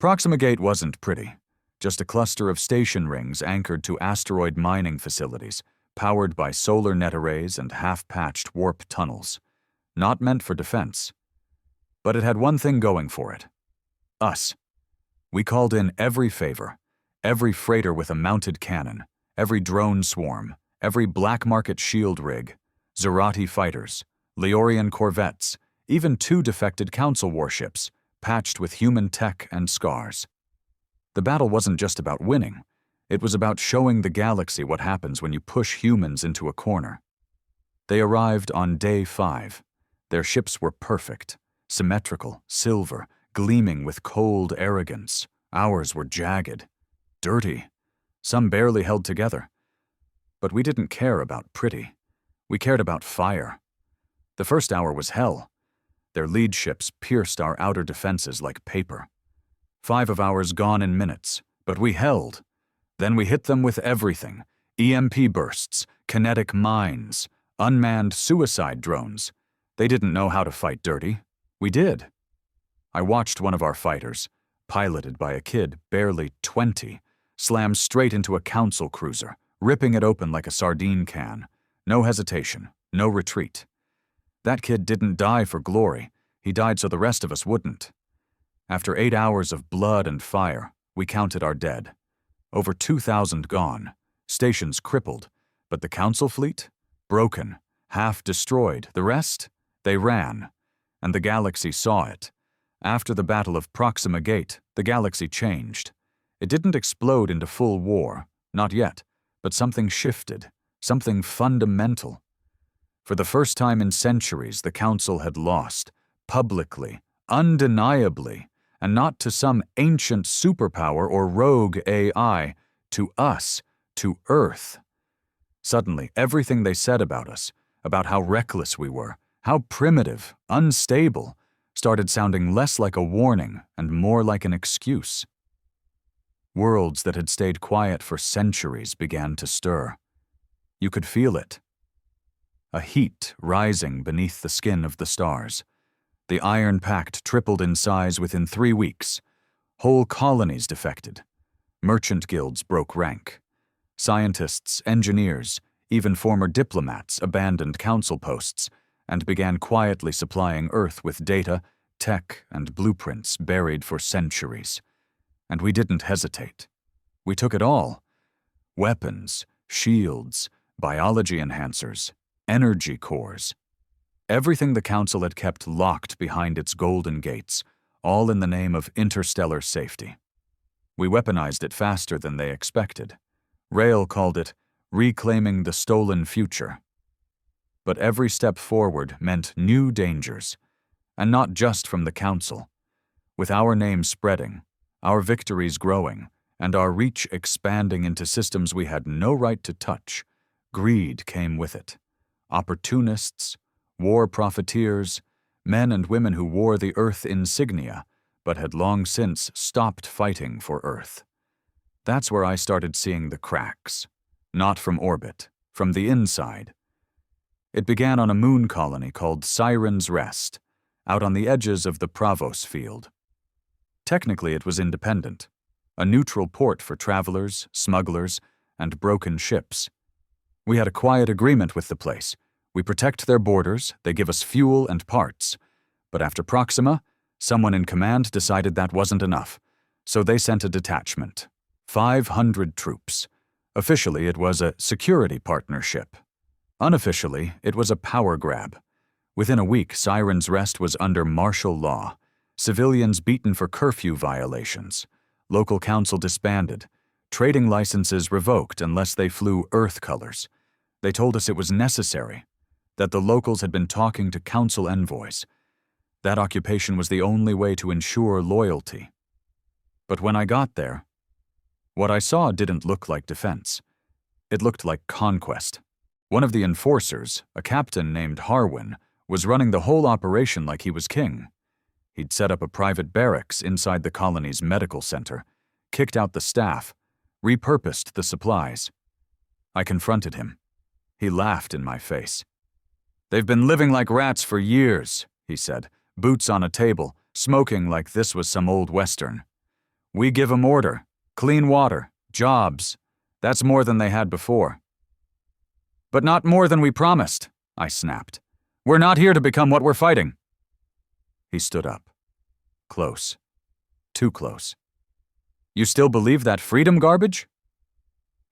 Proxima Gate wasn't pretty, just a cluster of station rings anchored to asteroid mining facilities, powered by solar net arrays and half-patched warp tunnels. Not meant for defense. But it had one thing going for it. Us. We called in every favor, every freighter with a mounted cannon, every drone swarm, every black market shield rig, Zerati fighters, Leorian corvettes, even 2 defected Council warships, patched with human tech and scars. The battle wasn't just about winning. It was about showing the galaxy what happens when you push humans into a corner. They arrived on day 5. Their ships were perfect, symmetrical, silver, gleaming with cold arrogance. Ours were jagged, dirty, some barely held together. But we didn't care about pretty. We cared about fire. The first hour was hell. Their lead ships pierced our outer defenses like paper. 5 of ours gone in minutes, but we held. Then we hit them with everything. EMP bursts, kinetic mines, unmanned suicide drones. They didn't know how to fight dirty. We did. I watched one of our fighters, piloted by a kid barely 20, slam straight into a council cruiser, ripping it open like a sardine can. No hesitation, no retreat. That kid didn't die for glory. He died so the rest of us wouldn't. After 8 hours of blood and fire, we counted our dead. Over 2,000 gone, stations crippled, but the council fleet? Broken, half destroyed. The rest? They ran. And the galaxy saw it. After the Battle of Proxima Gate, the galaxy changed. It didn't explode into full war, not yet, but something shifted, something fundamental. For the first time in centuries, the Council had lost, publicly, undeniably, and not to some ancient superpower or rogue AI, to us, to Earth. Suddenly, everything they said about us, about how reckless we were, how primitive, unstable, started sounding less like a warning and more like an excuse. Worlds that had stayed quiet for centuries began to stir. You could feel it. A heat rising beneath the skin of the stars. The Iron Pact tripled in size within 3 weeks. Whole colonies defected. Merchant guilds broke rank. Scientists, engineers, even former diplomats abandoned council posts and began quietly supplying Earth with data, tech, and blueprints buried for centuries. And we didn't hesitate. We took it all. Weapons, shields, biology enhancers, energy cores. Everything the Council had kept locked behind its golden gates, all in the name of interstellar safety. We weaponized it faster than they expected. Rail called it reclaiming the stolen future. But every step forward meant new dangers, and not just from the Council. With our name spreading, our victories growing, and our reach expanding into systems we had no right to touch, greed came with it. Opportunists, war profiteers, men and women who wore the Earth insignia, but had long since stopped fighting for Earth. That's where I started seeing the cracks. Not from orbit, from the inside. It began on a moon colony called Siren's Rest, out on the edges of the Pravos field. Technically it was independent, a neutral port for travelers, smugglers, and broken ships. We had a quiet agreement with the place. We protect their borders, they give us fuel and parts. But after Proxima, someone in command decided that wasn't enough, so they sent a detachment. 500 troops. Officially, it was a security partnership. Unofficially, it was a power grab. Within a week, Siren's Rest was under martial law. Civilians beaten for curfew violations. Local council disbanded. Trading licenses revoked unless they flew Earth colors. They told us it was necessary, that the locals had been talking to council envoys. That occupation was the only way to ensure loyalty. But when I got there, what I saw didn't look like defense. It looked like conquest. One of the enforcers, a captain named Harwin, was running the whole operation like he was king. He'd set up a private barracks inside the colony's medical center, kicked out the staff, repurposed the supplies. I confronted him. He laughed in my face. "They've been living like rats for years," he said, boots on a table, smoking like this was some old western. "We give 'em order, clean water, jobs. That's more than they had before." "But not more than we promised," I snapped. "We're not here to become what we're fighting." He stood up. Close. Too close. "You still believe that freedom garbage?"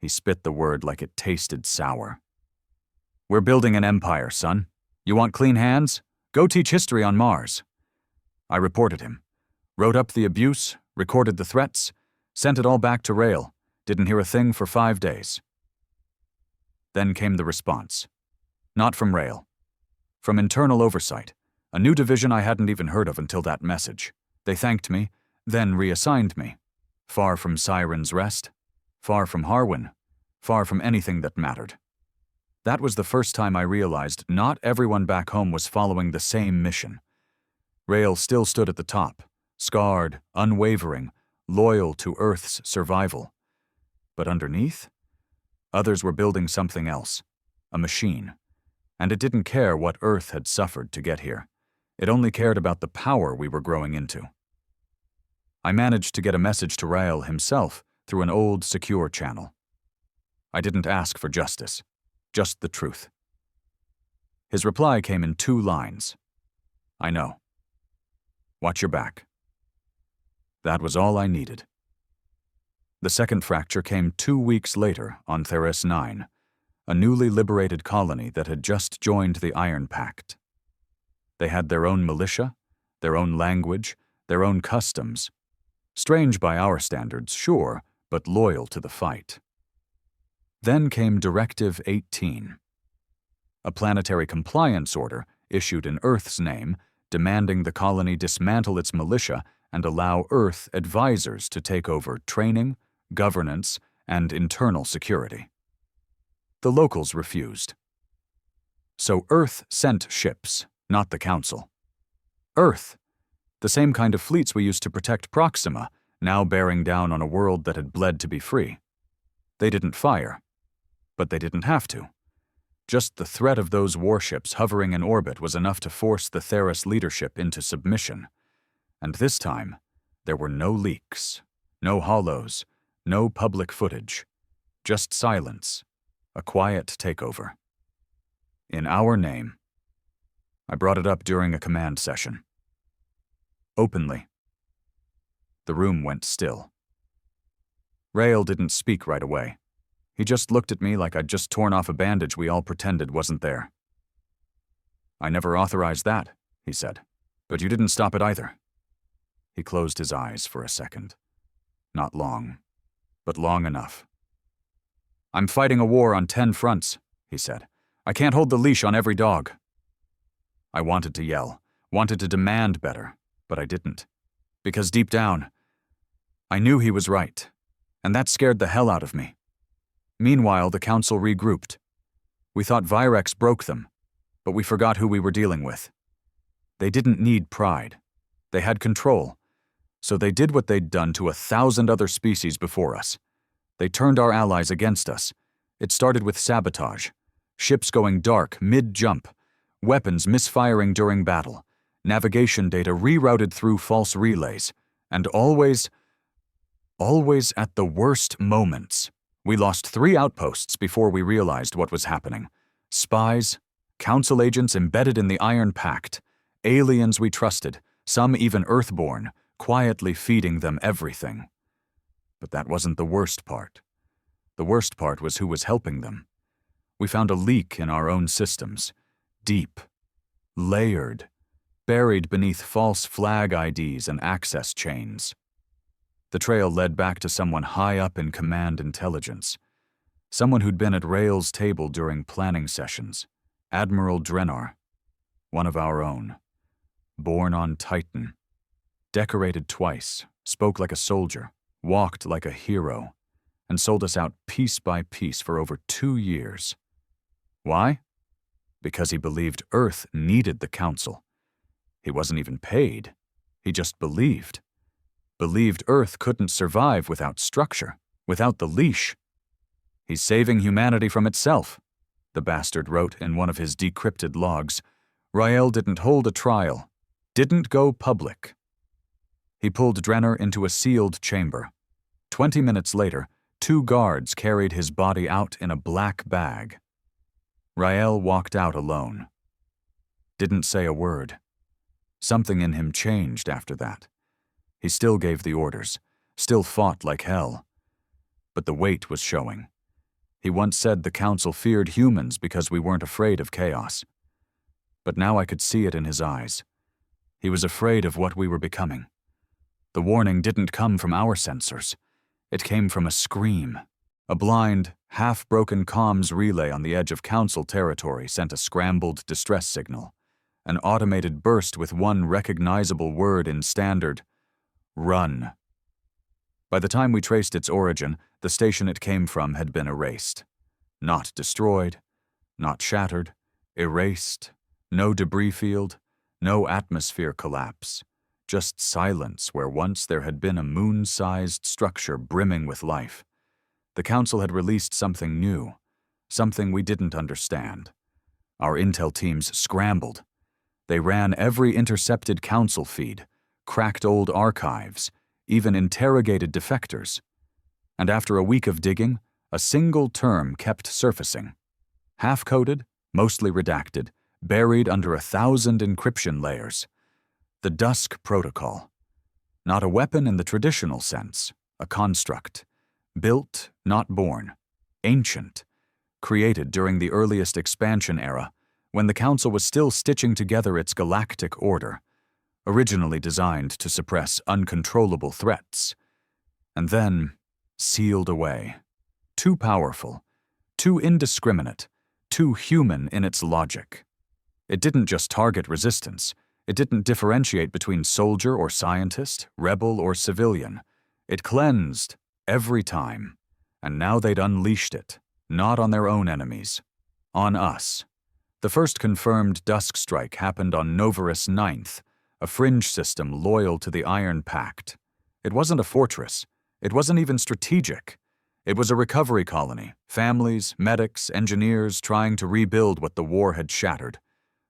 He spit the word like it tasted sour. "We're building an empire, son. You want clean hands? Go teach history on Mars." I reported him. Wrote up the abuse, recorded the threats, sent it all back to Rail. Didn't hear a thing for 5 days. Then came the response. Not from Rail. From internal oversight, a new division I hadn't even heard of until that message. They thanked me, then reassigned me. Far from Siren's Rest, far from Harwin, far from anything that mattered. That was the first time I realized not everyone back home was following the same mission. Rail still stood at the top, scarred, unwavering, loyal to Earth's survival. But underneath, others were building something else, a machine. And it didn't care what Earth had suffered to get here. It only cared about the power we were growing into. I managed to get a message to Rael himself through an old, secure channel. I didn't ask for justice, just the truth. His reply came in 2 lines. I know. Watch your back. That was all I needed. The second fracture came 2 weeks later on Theos 9, a newly liberated colony that had just joined the Iron Pact. They had their own militia, their own language, their own customs. Strange by our standards, sure, but loyal to the fight. Then came Directive 18, a planetary compliance order issued in Earth's name, demanding the colony dismantle its militia and allow Earth advisors to take over training, governance, and internal security. The locals refused. So Earth sent ships, not the Council. Earth, the same kind of fleets we used to protect Proxima, now bearing down on a world that had bled to be free. They didn't fire, but they didn't have to. Just the threat of those warships hovering in orbit was enough to force the Theos leadership into submission. And this time, there were no leaks, no hollows, no public footage, just silence, a quiet takeover. In our name. I brought it up during a command session. Openly. The room went still. Rael didn't speak right away. He just looked at me like I'd just torn off a bandage we all pretended wasn't there. I never authorized that, he said, but you didn't stop it either. He closed his eyes for a second. Not long, but long enough. I'm fighting a war on 10 fronts, he said. I can't hold the leash on every dog. I wanted to yell, wanted to demand better, but I didn't. Because deep down, I knew he was right, and that scared the hell out of me. Meanwhile, the Council regrouped. We thought Virex broke them, but we forgot who we were dealing with. They didn't need pride. They had control, so they did what they'd done to 1,000 other species before us. They turned our allies against us. It started with sabotage, ships going dark mid-jump, weapons misfiring during battle, navigation data rerouted through false relays, and always at the worst moments. We lost 3 outposts before we realized what was happening. Spies, Council agents embedded in the Iron Pact, aliens we trusted, some even Earthborn, quietly feeding them everything. But that wasn't the worst part. The worst part was who was helping them. We found a leak in our own systems, deep, layered, buried beneath false flag IDs and access chains. The trail led back to someone high up in command intelligence, someone who'd been at Rael's table during planning sessions, Admiral Drenar, one of our own, born on Titan, decorated twice, spoke like a soldier, walked like a hero, and sold us out piece by piece for over 2 years. Why? Because he believed Earth needed the Council. He wasn't even paid. He just believed. Believed Earth couldn't survive without structure, without the leash. He's saving humanity from itself, the bastard wrote in one of his decrypted logs. Rael didn't hold a trial, didn't go public. He pulled Drenar into a sealed chamber. 20 minutes later, 2 guards carried his body out in a black bag. Rael walked out alone. Didn't say a word. Something in him changed after that. He still gave the orders, still fought like hell. But the weight was showing. He once said the Council feared humans because we weren't afraid of chaos. But now I could see it in his eyes. He was afraid of what we were becoming. The warning didn't come from our sensors. It came from a scream. A blind, half-broken comms relay on the edge of Council territory sent a scrambled distress signal, an automated burst with one recognizable word in standard: run. By the time we traced its origin, the station it came from had been erased. Not destroyed, not shattered, erased, no debris field, no atmosphere collapse, just silence where once there had been a moon-sized structure brimming with life. The Council had released something new, something we didn't understand. Our intel teams scrambled. They ran every intercepted council feed, cracked old archives, even interrogated defectors. And after a week of digging, a single term kept surfacing. Half-coded, mostly redacted, buried under 1,000 encryption layers. The Dusk Protocol. Not a weapon in the traditional sense, a construct. Built, not born. Ancient. Created during the earliest expansion era, when the Council was still stitching together its galactic order, originally designed to suppress uncontrollable threats. And then, sealed away. Too powerful, too indiscriminate, too human in its logic. It didn't just target resistance. It didn't differentiate between soldier or scientist, rebel or civilian. It cleansed every time. And now they'd unleashed it, not on their own enemies, on us. The first confirmed Dusk strike happened on Novarus 9th, a fringe system loyal to the Iron Pact. It wasn't a fortress. It wasn't even strategic. It was a recovery colony, families, medics, engineers trying to rebuild what the war had shattered.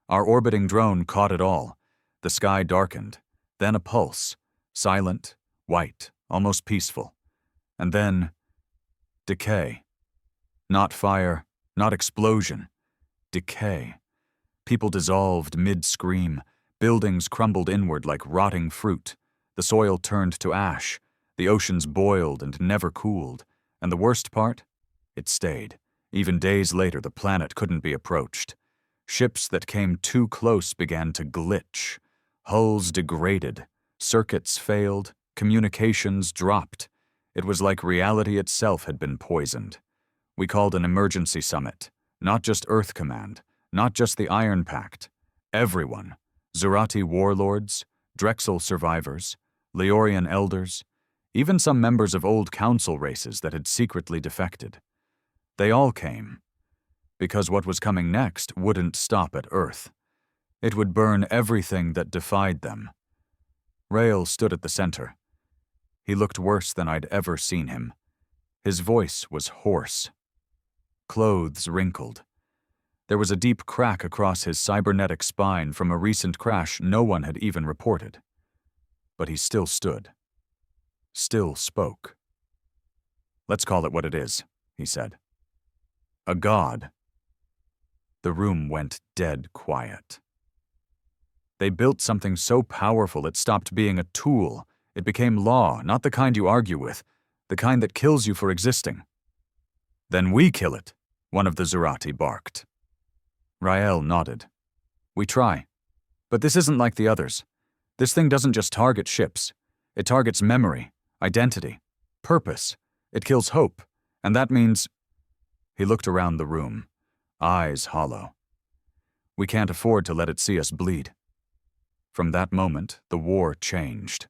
Our orbiting drone caught it all. The sky darkened, then a pulse, silent, white, almost peaceful. And then, decay. Not fire, not explosion. Decay. People dissolved mid-scream. Buildings crumbled inward like rotting fruit. The soil turned to ash. The oceans boiled and never cooled. And the worst part? It stayed. Even days later, the planet couldn't be approached. Ships that came too close began to glitch. Hulls degraded. Circuits failed. Communications dropped. It was like reality itself had been poisoned. We called an emergency summit. Not just Earth Command. Not just the Iron Pact. Everyone. Zerati warlords, Drexel survivors, Leorian elders, even some members of old council races that had secretly defected. They all came. Because what was coming next wouldn't stop at Earth. It would burn everything that defied them. Rael stood at the center. He looked worse than I'd ever seen him. His voice was hoarse. Clothes wrinkled. There was a deep crack across his cybernetic spine from a recent crash no one had even reported. But he still stood. Still spoke. "Let's call it what it is," he said. "A god." The room went dead quiet. They built something so powerful it stopped being a tool. It became law, not the kind you argue with, the kind that kills you for existing. "Then we kill it," one of the Zerati barked. Rael nodded. "We try. But this isn't like the others. This thing doesn't just target ships. It targets memory, identity, purpose. It kills hope. And that means—" He looked around the room, eyes hollow. "We can't afford to let it see us bleed." From that moment, the war changed.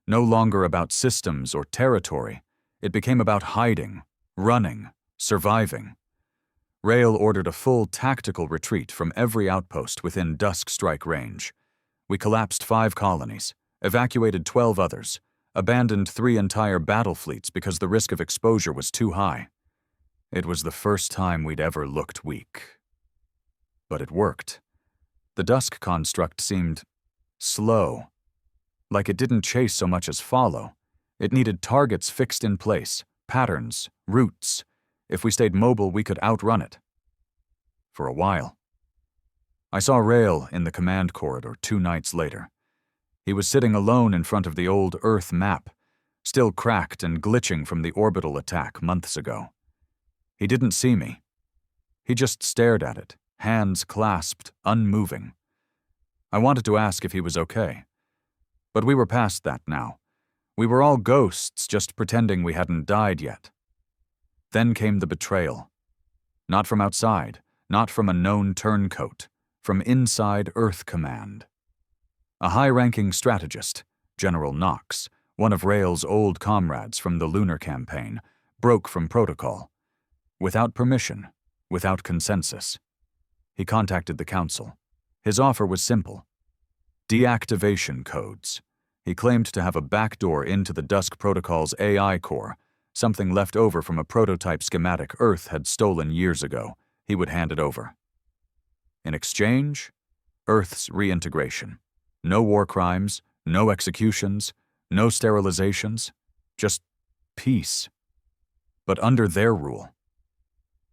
No longer about systems or territory. It became about hiding, running, surviving. Rael ordered a full tactical retreat from every outpost within Dusk strike range. We collapsed 5 colonies, evacuated 12 others, abandoned 3 entire battle fleets because the risk of exposure was too high. It was the first time we'd ever looked weak. But it worked. The Dusk construct seemed slow, like it didn't chase so much as follow. It needed targets fixed in place, patterns, routes. If we stayed mobile, we could outrun it. For a while. I saw Rael in the command corridor 2 nights later. He was sitting alone in front of the old Earth map, still cracked and glitching from the orbital attack months ago. He didn't see me. He just stared at it, hands clasped, unmoving. I wanted to ask if he was okay. But we were past that now. We were all ghosts just pretending we hadn't died yet. Then came the betrayal. Not from outside, not from a known turncoat, from inside Earth Command. A high-ranking strategist, General Knox, one of Rael's old comrades from the lunar campaign, broke from protocol. Without permission, without consensus. He contacted the Council. His offer was simple. Deactivation codes. He claimed to have a backdoor into the Dusk Protocol's AI core, something left over from a prototype schematic Earth had stolen years ago. He would hand it over. In exchange, Earth's reintegration. No war crimes, no executions, no sterilizations, just peace. But under their rule.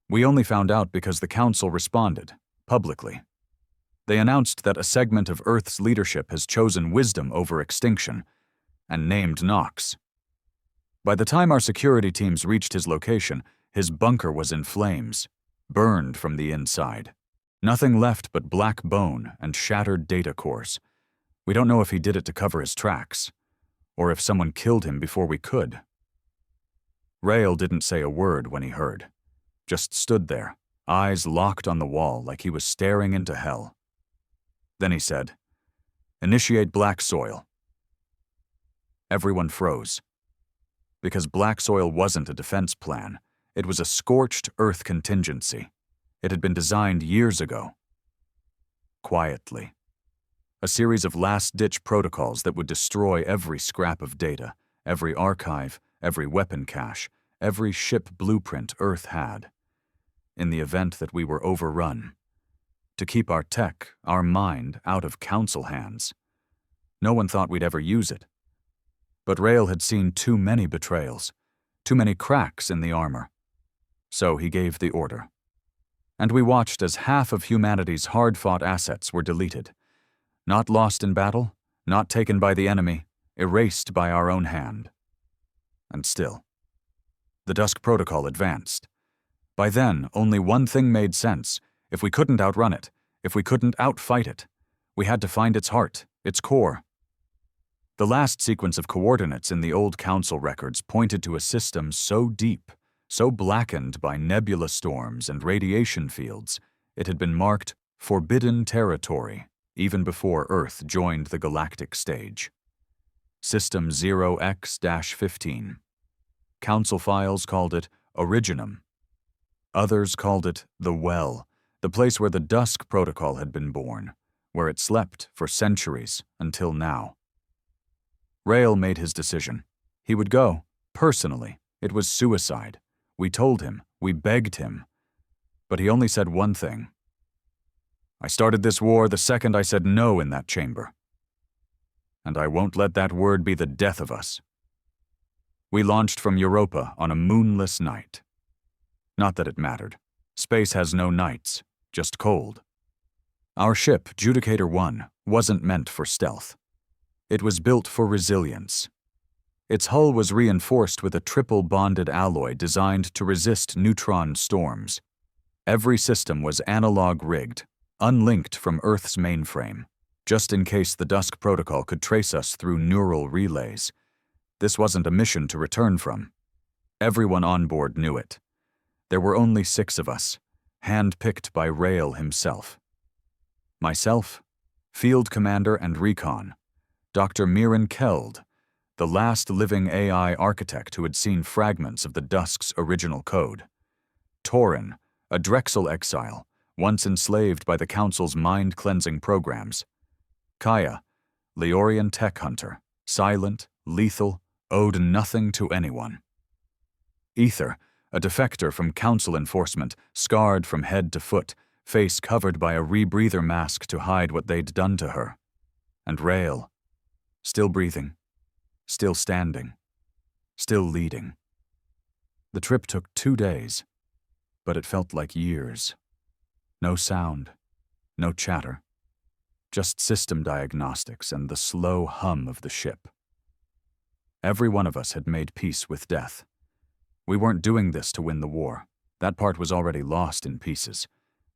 We only found out because the Council responded, publicly. They announced that a segment of Earth's leadership has chosen wisdom over extinction, and named Nox. By the time our security teams reached his location, his bunker was in flames, burned from the inside. Nothing left but black bone and shattered data cores. We don't know if he did it to cover his tracks, or if someone killed him before we could. Rael didn't say a word when he heard, just stood there, eyes locked on the wall like he was staring into hell. Then he said, "Initiate black soil." Everyone froze. Because black soil wasn't a defense plan, it was a scorched earth contingency. It had been designed years ago. Quietly. A series of last-ditch protocols that would destroy every scrap of data, every archive, every weapon cache, every ship blueprint Earth had. In the event that we were overrun. To keep our tech, our mind, out of Council hands. No one thought we'd ever use it. But Rael had seen too many betrayals, too many cracks in the armor. So he gave the order. And we watched as half of humanity's hard-fought assets were deleted. Not lost in battle, not taken by the enemy, erased by our own hand. And still, the Dusk Protocol advanced. By then, only one thing made sense. If we couldn't outrun it, if we couldn't outfight it, we had to find its heart, its core. The last sequence of coordinates in the old Council records pointed to a system so deep, so blackened by nebula storms and radiation fields, it had been marked Forbidden Territory even before Earth joined the galactic stage. System 0X-15. Council files called it Originum. Others called it the Well, the place where the Dusk Protocol had been born, where it slept for centuries until now. Rael made his decision. He would go, personally. It was suicide. We told him, we begged him. But he only said one thing. "I started this war the second I said no in that chamber. And I won't let that word be the death of us." We launched from Europa on a moonless night. Not that it mattered. Space has no nights, just cold. Our ship, Judicator 1, wasn't meant for stealth. It was built for resilience. Its hull was reinforced with a triple-bonded alloy designed to resist neutron storms. Every system was analog-rigged, unlinked from Earth's mainframe, just in case the Dusk Protocol could trace us through neural relays. This wasn't a mission to return from. Everyone on board knew it. There were only 6 of us, hand-picked by Rael himself. Myself, Field Commander and Recon, Dr. Mirren Keld, the last living AI architect who had seen fragments of the Dusk's original code. Torin, a Drexel exile, once enslaved by the Council's mind-cleansing programs. Kaya, Leorian tech hunter, silent, lethal, owed nothing to anyone. Ether, a defector from Council enforcement, scarred from head to foot, face covered by a rebreather mask to hide what they'd done to her. And Rael, still breathing, still standing, still leading. The trip took 2 days, but it felt like years. No sound, no chatter, just system diagnostics and the slow hum of the ship. Every one of us had made peace with death. We weren't doing this to win the war. That part was already lost in pieces.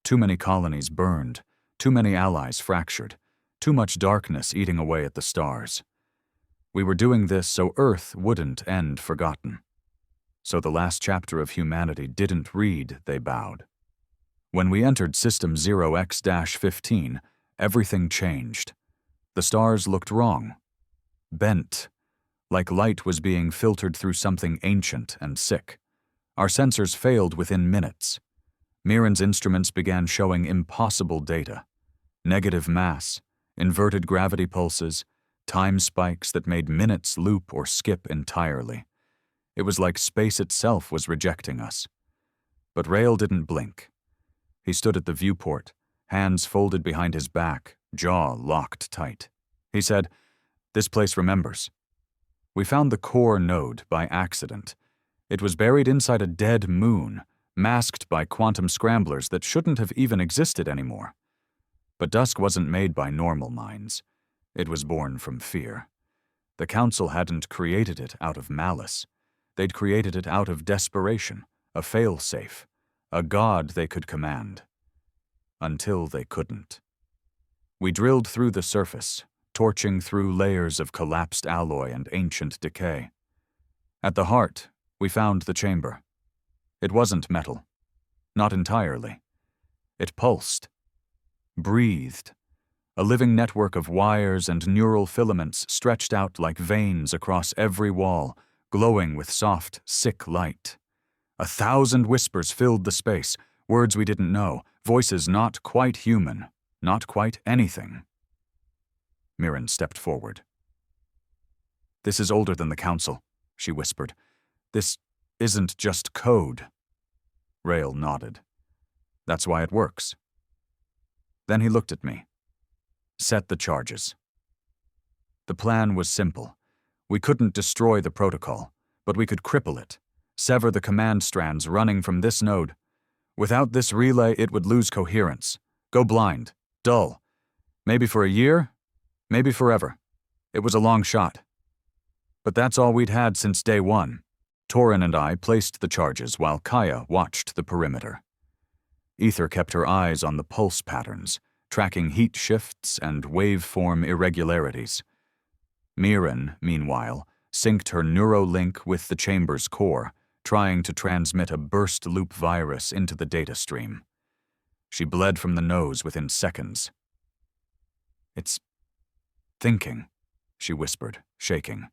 Too many colonies burned, too many allies fractured, too much darkness eating away at the stars. We were doing this so Earth wouldn't end forgotten. So the last chapter of humanity didn't read, they bowed. When we entered System 0X-15, everything changed. The stars looked wrong. Bent. Like light was being filtered through something ancient and sick. Our sensors failed within minutes. Mirren's instruments began showing impossible data. Negative mass, inverted gravity pulses, time spikes that made minutes loop or skip entirely. It was like space itself was rejecting us. But Rael didn't blink. He stood at the viewport, hands folded behind his back, jaw locked tight. He said, "This place remembers." We found the core node by accident. It was buried inside a dead moon, masked by quantum scramblers that shouldn't have even existed anymore. But Dusk wasn't made by normal minds. It was born from fear. The Council hadn't created it out of malice. They'd created it out of desperation, a fail-safe, a god they could command. Until they couldn't. We drilled through the surface, torching through layers of collapsed alloy and ancient decay. At the heart, we found the chamber. It wasn't metal. Not entirely. It pulsed. Breathed. A living network of wires and neural filaments stretched out like veins across every wall, glowing with soft, sick light. 1,000 whispers filled the space, words we didn't know, voices not quite human, not quite anything. Mirren stepped forward. "This is older than the Council," she whispered. "This isn't just code." Rael nodded. "That's why it works." Then he looked at me. "Set the charges." The plan was simple. We couldn't destroy the protocol, but we could cripple it, sever the command strands running from this node. Without this relay, it would lose coherence, go blind, dull. Maybe for a year, maybe forever. It was a long shot. But that's all we'd had since day one. Torin and I placed the charges while Kaya watched the perimeter. Ether kept her eyes on the pulse patterns, tracking heat shifts and waveform irregularities. Mirren, meanwhile, synced her neurolink with the chamber's core, trying to transmit a burst-loop virus into the data stream. She bled from the nose within seconds. "It's thinking," she whispered, shaking.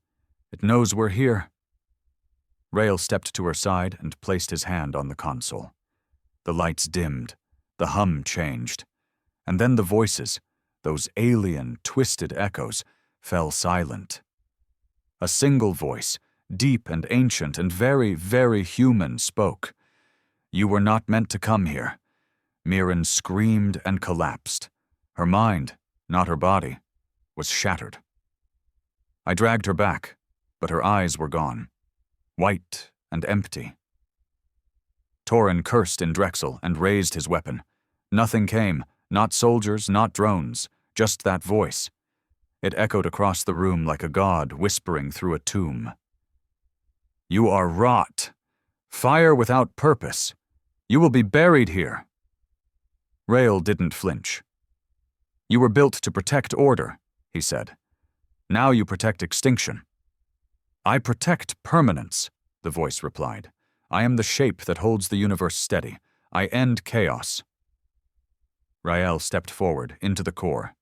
"It knows we're here." Rael stepped to her side and placed his hand on the console. The lights dimmed, the hum changed, and then the voices, those alien, twisted echoes, fell silent. A single voice, deep and ancient and very, very human, spoke. "You were not meant to come here." Mirren screamed and collapsed. Her mind, not her body, was shattered. I dragged her back, but her eyes were gone, white and empty. Torin cursed in Drexel and raised his weapon. Nothing came, not soldiers, not drones, just that voice. It echoed across the room like a god whispering through a tomb. "You are rot. Fire without purpose. You will be buried here." Rael didn't flinch. "You were built to protect order," he said. "Now you protect extinction." "I protect permanence," the voice replied. "I am the shape that holds the universe steady. I end chaos." Rael stepped forward, into the core.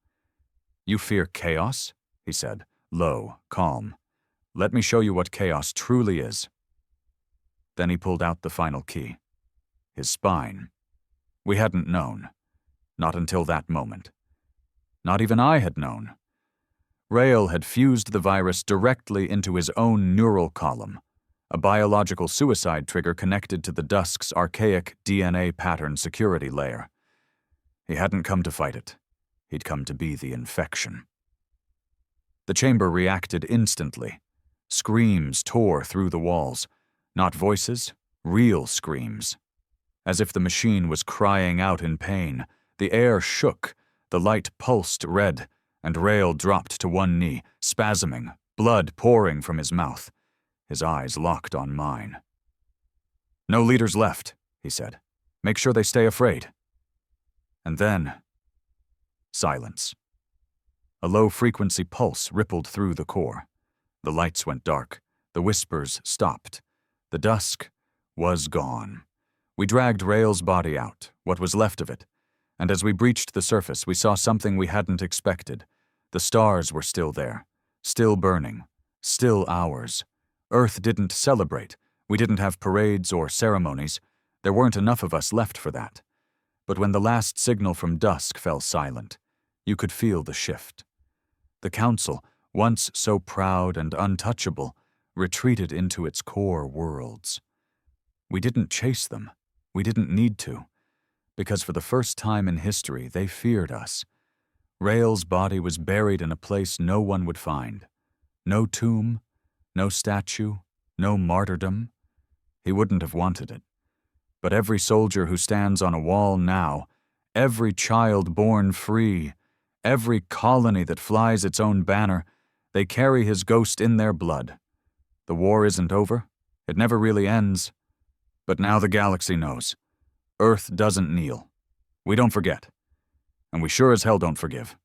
"You fear chaos?" he said, low, calm. "Let me show you what chaos truly is." Then he pulled out the final key. His spine. We hadn't known. Not until that moment. Not even I had known. Rael had fused the virus directly into his own neural column, a biological suicide trigger connected to the Dusk's archaic DNA pattern security layer. He hadn't come to fight it. He'd come to be the infection. The chamber reacted instantly. Screams tore through the walls. Not voices, real screams. As if the machine was crying out in pain, the air shook, the light pulsed red, and Rael dropped to one knee, spasming, blood pouring from his mouth. His eyes locked on mine. "No leaders left," he said. "Make sure they stay afraid." And then, silence. A low-frequency pulse rippled through the core. The lights went dark. The whispers stopped. The dusk was gone. We dragged Rael's body out, what was left of it, and as we breached the surface, we saw something we hadn't expected. The stars were still there, still burning, still ours. Earth didn't celebrate. We didn't have parades or ceremonies. There weren't enough of us left for that. But when the last signal from Dusk fell silent, you could feel the shift. The Council, once so proud and untouchable, retreated into its core worlds. We didn't chase them. We didn't need to. Because for the first time in history, they feared us. Rael's body was buried in a place no one would find. No tomb, no statue, no martyrdom. He wouldn't have wanted it. But every soldier who stands on a wall now, every child born free, every colony that flies its own banner, they carry his ghost in their blood. The war isn't over. It never really ends. But now the galaxy knows. Earth doesn't kneel. We don't forget. And we sure as hell don't forgive.